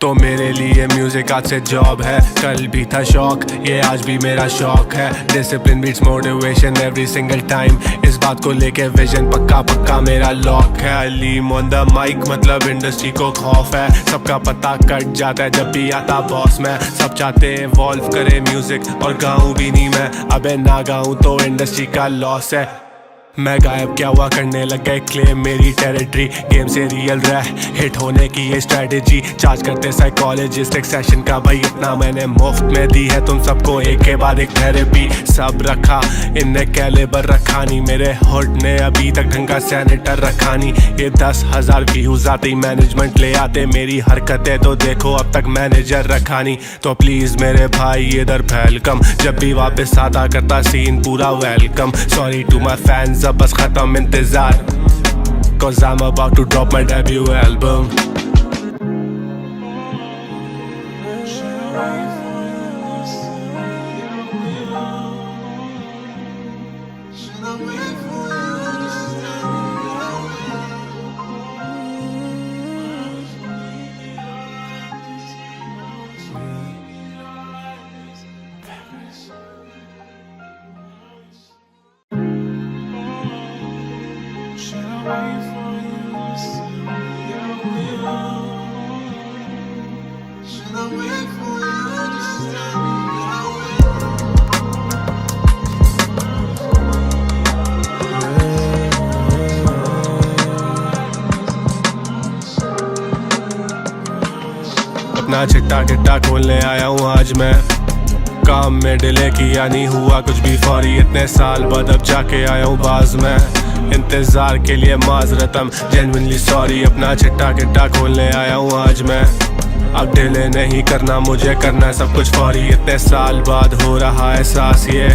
तो मेरे लिए म्यूजिक आज से जॉब है, कल भी था शौक ये आज भी मेरा शौक है। Discipline beats motivation every single time, इस बात को लेके विजन पक्का पक्का मेरा लॉक है। अलीम ऑन द माइक मतलब इंडस्ट्री को खौफ है, सबका पता कट जाता है जब भी आता बॉस में। सब चाहते इवॉल्व करे म्यूजिक और गाऊं भी नहीं मैं, अबे ना गाऊं तो इंडस्ट्री का लॉस है। मैं गायब क्या हुआ करने लग गए क्लेम मेरी टेरिटरी, गेम से रियल रह हिट होने की ये स्ट्रेटेजी। चार्ज करते साइकोलॉजिस्ट एक सेशन का भाई, इतना मैंने मुफ्त में दी है तुम सबको एक के बाद एक थेरेपी। सब रखा इनने कैलिबर रखा नहीं, मेरे हुड ने अभी तक ढंग का सैनिटर रखा नहीं। ये 10,000 व्यूज आते ही मैनेजमेंट ले आते, मेरी हरकतें तो देखो अब तक मैनेजर रखा नहीं। तो प्लीज मेरे भाई इधर वेलकम, जब भी वापस आता करता सीन पूरा welcome. Sorry to my fans अब बस खत्म इंतजार, cause I'm about to drop my debut album. अपना चिट्टा किट्टा खोलने आया हूँ आज मैं। काम में डिले किया नहीं हुआ कुछ भी फौरी, इतने साल बाद अब जाके आया हूँ बाज में। इंतजार के लिए माजरतम जेन्युइनली सॉरी, अपना चिट्टा किट्टा खोलने आया हूँ आज मैं। अब डिले नहीं करना मुझे, करना है सब कुछ फौरी, इतने साल बाद हो रहा एहसास ये।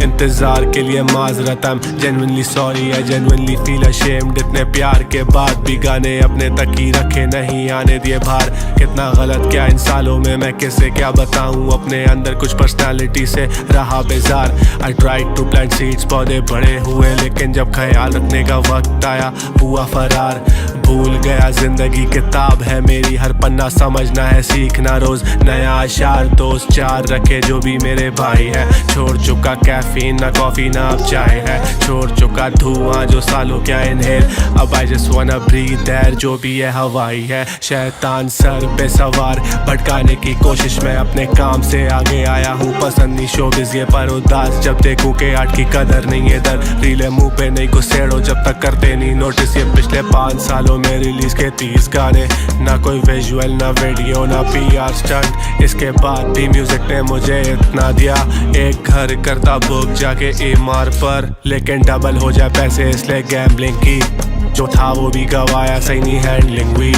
इंतजार के लिए माजरतम genuinely sorry, I genuinely feel ashamed, इतने प्यार के बाद भी गाने अपने तक ही रखे नहीं आने दिए बाहर। कितना गलत क्या इन सालों में, मैं किसे क्या बताऊं, अपने अंदर कुछ पर्सनालिटी से रहा बेजार। I tried to plant seeds, पौधे बड़े हुए लेकिन जब ख्याल रखने का वक्त आया हुआ फरार। भूल गया जिंदगी किताब है मेरी, हर पन्ना समझना है सीखना रोज नया अशार। दोस्त चार रखे जो भी मेरे भाई है, छोड़ चुका कैफीन ना कॉफी ना अब चाय है, छोड़ चुका धुआं जो सालों क्या इनहेल। अब आई जस्ट वाना ब्रीथ एयर, जो भी है हवाई है। शैतान सर पे सवार भटकाने की कोशिश में अपने काम से आगे आया हूँ। पसंद नहीं शोबिज़ ये पर उदास, जब देखूं के आर्ट की कदर नहीं है दर। रीले मुंह पे नहीं घुसेड़ो जब तक करते नहीं नोटिस, ये पिछले 5 सालों में रिलीज के 30 गाने, ना कोई विजुअल ना वीडियो ना PR स्टंट। इसके बाद भी म्यूजिक ने मुझे इतना दिया, एक घर करता बुक जाके EMR पर, लेकिन डबल हो जाए पैसे इसलिए गैम्बलिंग की। जो था वो भी गवाया, सही नहीं हैंडलिंग हुई।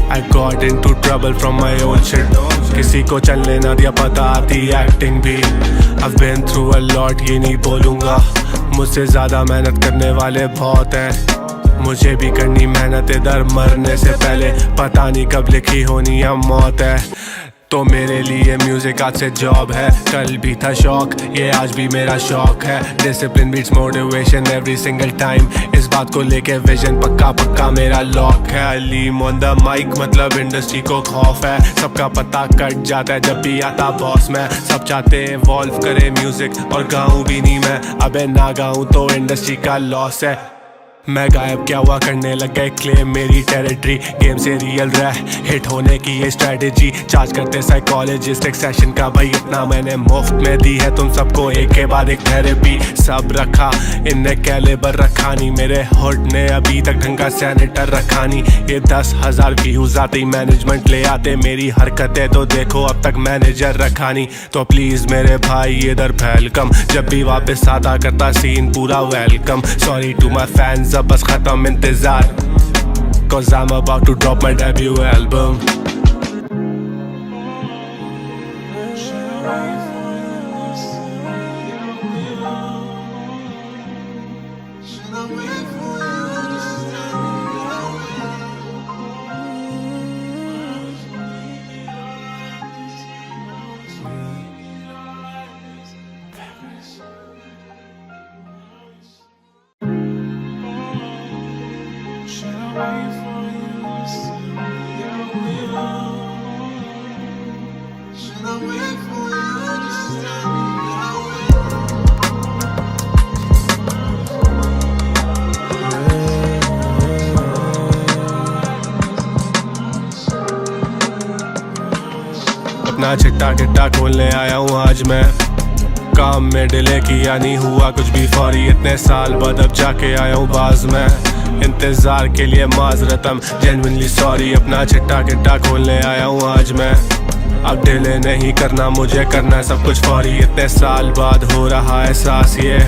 I got into trouble from my own shit, किसी को चलने ना दिया, पता आती एक्टिंग भी। I've been through a lot, ये नहीं बोलूँगा, मुझसे ज़्यादा मेहनत करने वाले बहुत हैं। मुझे भी करनी मेहनत इधर मरने से पहले, पता नहीं कब लिखी होनी या मौत है। तो मेरे लिए म्यूजिक आज से जॉब है, कल भी था शौक, ये आज भी मेरा शौक है। Discipline beats motivation every single time, इस बात को लेके विजन पक्का पक्का मेरा लॉक है। अलीम ऑन द माइक मतलब इंडस्ट्री को खौफ है, सबका पता कट जाता है जब भी आता बॉस में। सब चाहते इवॉल्व करे म्यूजिक और गाऊं भी नहीं मैं, अबे ना गाऊं तो इंडस्ट्री का लॉस है। मैं गायब क्या हुआ करने लग गए क्लेम मेरी टेरिटरी, गेम से रियल रह हिट होने की ये स्ट्रेटेजी। चार्ज करते साइकोलॉजिस्ट एक सेशन का, भाई इतना मैंने मुफ्त में दी है तुम सबको, एक के बाद एक थेरेपी। सब रखा इनने कैलिबर रखा नहीं, मेरे हुड ने अभी तक ढंग का सैनिटर रखा नहीं। ये 10,000 व्यूज आते ही मैनेजमेंट ले आते, मेरी हरकतें तो देखो अब तक मैनेजर रखा नहीं। तो प्लीज मेरे भाई इधर वेलकम, जब भी वापस आता करता सीन पूरा welcome. Sorry to my fans, अब बस खत्म इंतजार, cause I'm about to drop my debut album. अपना चिट्टा किट्टा खोलने आया हूँ आज मैं, काम में डिले किया नहीं हुआ कुछ भी फौरी, इतने साल बाद अब जाके आया हूँ बाज में। इंतजार के लिए माजरतम जेन्युइनली सॉरी, अपना चिट्टा किट्टा खोलने आया हूँ आज मैं। अब डिले नहीं करना, मुझे करना है सब कुछ फौरी, इतने साल बाद हो रहा एहसास ये।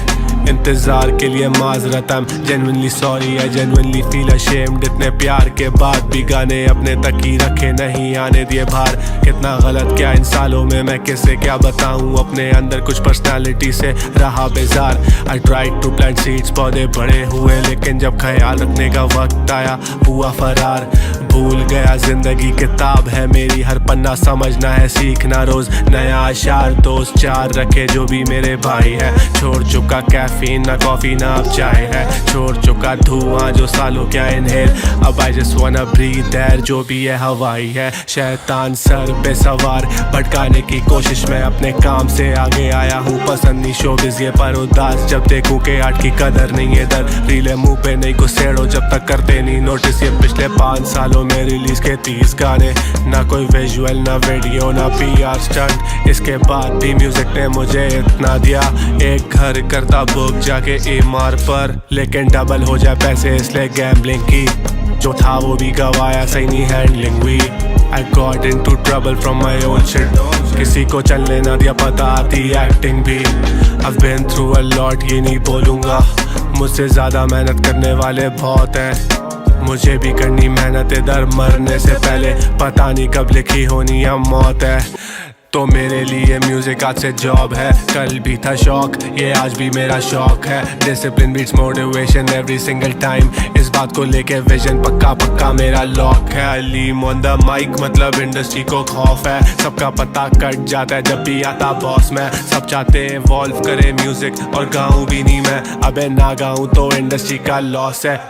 इंतजार के लिए माजरतम genuinely sorry, I genuinely feel ashamed, इतने प्यार के बाद भी गाने अपने तक ही रखे नहीं आने दिए बाहर। कितना गलत क्या इन सालों में, मैं किसे क्या बताऊं, अपने अंदर कुछ पर्सनालिटी से रहा बेजार। I tried to plant seeds, पौधे बड़े हुए लेकिन जब ख्याल रखने का वक्त आया हुआ फरार। भूल गया जिंदगी किताब है मेरी, हर पन्ना समझना है सीखना रोज नया अशार। दोस्त चार रखे जो भी मेरे भाई है, छोड़ चुका कैफीन ना कॉफी ना अब चाय है, छोड़ चुका धुआं जो सालों क्या इनहेल। अब आई जस्ट वाना ब्रीथ एयर, जो भी है हवाई है। शैतान सर पे सवार भटकाने की कोशिश में, अपने काम से आगे आया हूँ, पसंद नहीं शोबिज़ ये पर उदास जब देखूं के आर्ट की कदर नहीं है दर। रीले मुंह पे नहीं घुसेड़ो जब तक करते नहीं नोटिस, ये पिछले 5 सालों में रिलीज के 30 गाने, ना कोई विजुअल ना वीडियो ना PR स्टंट। इसके बाद भी म्यूजिक ने मुझे इतना दिया, एक घर करता बुक जाके EMR पर, लेकिन डबल हो जाए पैसे इसलिए गैम्बलिंग की। जो था वो भी गवाया, सही नहीं हैंडलिंग हुई। I got into trouble from my own shit, किसी को चलने ना दिया, पता आती एक्टिंग भी। I've been through a lot, ये नहीं बोलूँगा, मुझसे ज़्यादा मेहनत करने वाले बहुत हैं। मुझे भी करनी मेहनत इधर मरने से पहले, पता नहीं कब लिखी होनी या मौत है। तो मेरे लिए म्यूजिक आज से जॉब है, कल भी था शौक, ये आज भी मेरा शौक है। Discipline beats motivation every single time, इस बात को लेके विजन पक्का पक्का मेरा लॉक है। अलीम ऑन द माइक मतलब इंडस्ट्री को खौफ है, सबका पता कट जाता है जब भी आता बॉस में। सब चाहते इवॉल्व करे म्यूजिक और गाऊं भी नहीं मैं, अबे ना गाऊं तो इंडस्ट्री का लॉस है।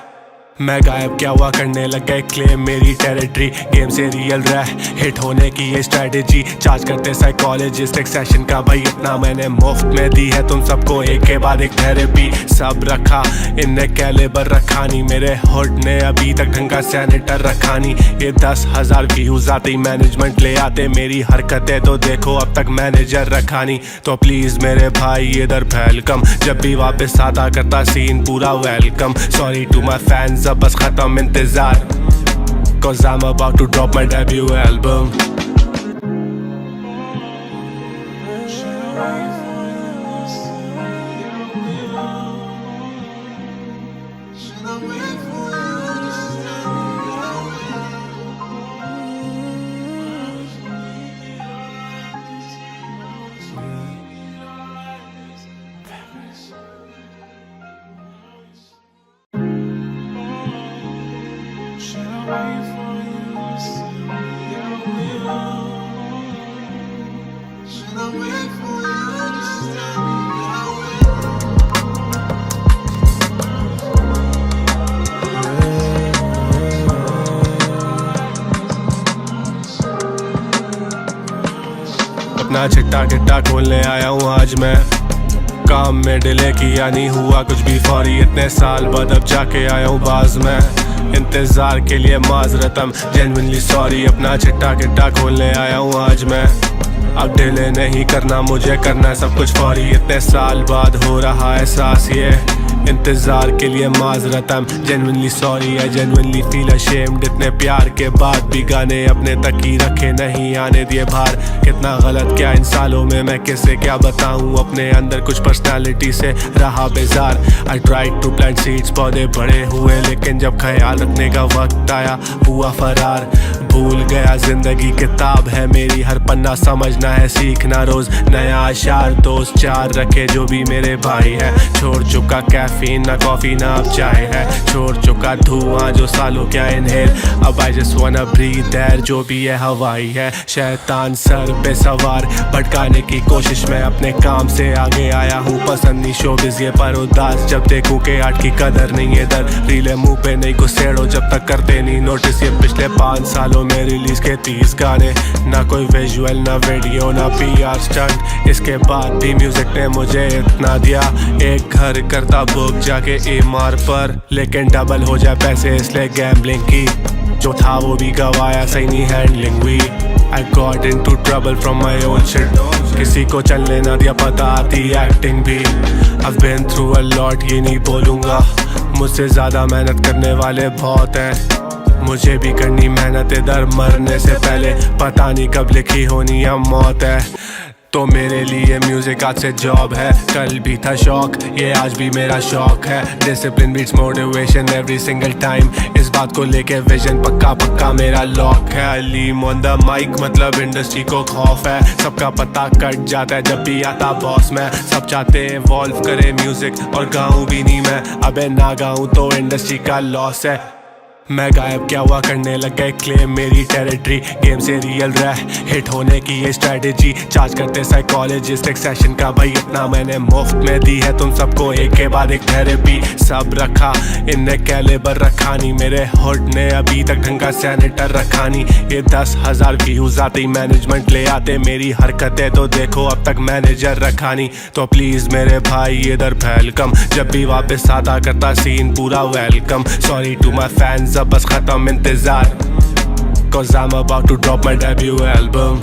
मैं गायब क्या हुआ करने लग गए क्लेम मेरी टेरिटरी, गेम से रियल रह हिट होने की ये स्ट्रेटेजी। चार्ज करते साइकोलॉजिस्ट एक सेशन का, भाई इतना मैंने मुफ्त में दी है तुम सबको, एक के बाद एक थेरेपी। सब रखा इनने कैलिबर रखा नहीं, मेरे हुड ने अभी तक ढंग का सैनिटर रखा नहीं। ये 10,000 व्यूज आते ही मैनेजमेंट ले आते, मेरी हरकतें तो देखो अब तक मैनेजर रखा नहीं। तो प्लीज मेरे भाई इधर वेलकम, जब भी वापस आता करता सीन पूरा welcome. Sorry to my fans, अब बस खत्म इंतजार, cause I'm about to drop my debut album. Should I wait for you? अपना चिट्टा गिट्टा खोलने आया हूँ आज मैं। काम में डिले किया नहीं हुआ कुछ भी फौरी, इतने साल बाद अब जाके आया हूँ बाज में। इंतजार के लिए माजरतम जेन्युइनली सॉरी। अपना चिट्टा गिट्टा खोलने आया हूँ आज मैं। अब डिले नहीं करना, मुझे करना है सब कुछ फौरी, इतने साल बाद हो रहा एहसास ये। इंतजार के लिए माजरतम genuinely sorry. I genuinely feel ashamed, इतने प्यार के बाद भी गाने अपने तक ही रखे, नहीं आने दिए बाहर। कितना गलत क्या इन सालों में, मैं किसे क्या बताऊं, अपने अंदर कुछ पर्सनालिटी से रहा बेजार। I tried to plant seeds, पौधे बड़े हुए लेकिन जब ख्याल रखने का वक्त आया हुआ फरार। भूल गया जिंदगी किताब है मेरी, हर पन्ना समझना है सीखना रोज नया अशार। दोस्त चार रखे जो भी मेरे भाई है, छोड़ चुका कैफीन ना कॉफी ना अब चाय है, छोड़ चुका धुआं जो सालों क्या इनहेल। अब आई जस्ट वाना ब्रीथ एयर, जो भी है हवाई है। शैतान सर पे सवार भटकाने की कोशिश में अपने काम से आगे आया हूँ। पसंद नहीं शोबिज़ ये पर उदास, जब देखूं के आर्ट की कदर नहीं है दर। रीले मुंह पे नहीं घुसेड़ो जब तक करते नहीं नोटिस। ये पिछले 5 सालों में रिलीज के 30 गाने, ना कोई विजुअल ना वीडियो ना PR स्टंट। इसके बाद भी म्यूजिक ने मुझे इतना दिया, एक घर करता बुक जाके EMR पर, लेकिन डबल हो जाए पैसे इसलिए गैम्बलिंग की। जो था वो भी गवाया, सही नहीं हैंडलिंग हुई। I got into trouble from my own shit, किसी को चलने ना दिया पता आती एक्टिंग भी। I've been through a lot ये नहीं बोलूँगा, मुझसे ज़्यादा मेहनत करने वाले बहुत हैं। मुझे भी करनी मेहनत इधर मरने से पहले, पता नहीं कब लिखी होनी या मौत है। तो मेरे लिए म्यूजिक आज से जॉब है, कल भी था शौक ये आज भी मेरा शौक है। Discipline beats motivation every single time, इस बात को लेके विजन पक्का पक्का मेरा लॉक है। अलीम ऑन द माइक मतलब इंडस्ट्री को खौफ है, सबका पता कट जाता है जब भी आता बॉस में। सब चाहते इवॉल्व करे म्यूजिक और गाऊं भी नहीं मैं, अबे ना गाऊं तो इंडस्ट्री का लॉस है। मैं गायब क्या हुआ करने लग गए क्लेम मेरी टेरिटरी, गेम से रियल रह हिट होने की ये स्ट्रेटेजी। चार्ज करते साइकोलॉजिस्ट एक सेशन का भाई, इतना मैंने मुफ्त में दी है तुम सबको एक के बाद एक थेरेपी। सब रखा इनने कैलिबर रखा नहीं, मेरे हुड ने अभी तक ढंग का सैनिटर रखा नहीं। ये 10,000 व्यूज आते ही मैनेजमेंट ले आते, मेरी हरकतें तो देखो अब तक मैनेजर रखा नहीं। तो प्लीज मेरे भाई इधर वेलकम, जब भी वापस आता करता सीन पूरा welcome. Sorry to my fans अब बस खत्म इंतजार, cause I'm about to drop my debut album।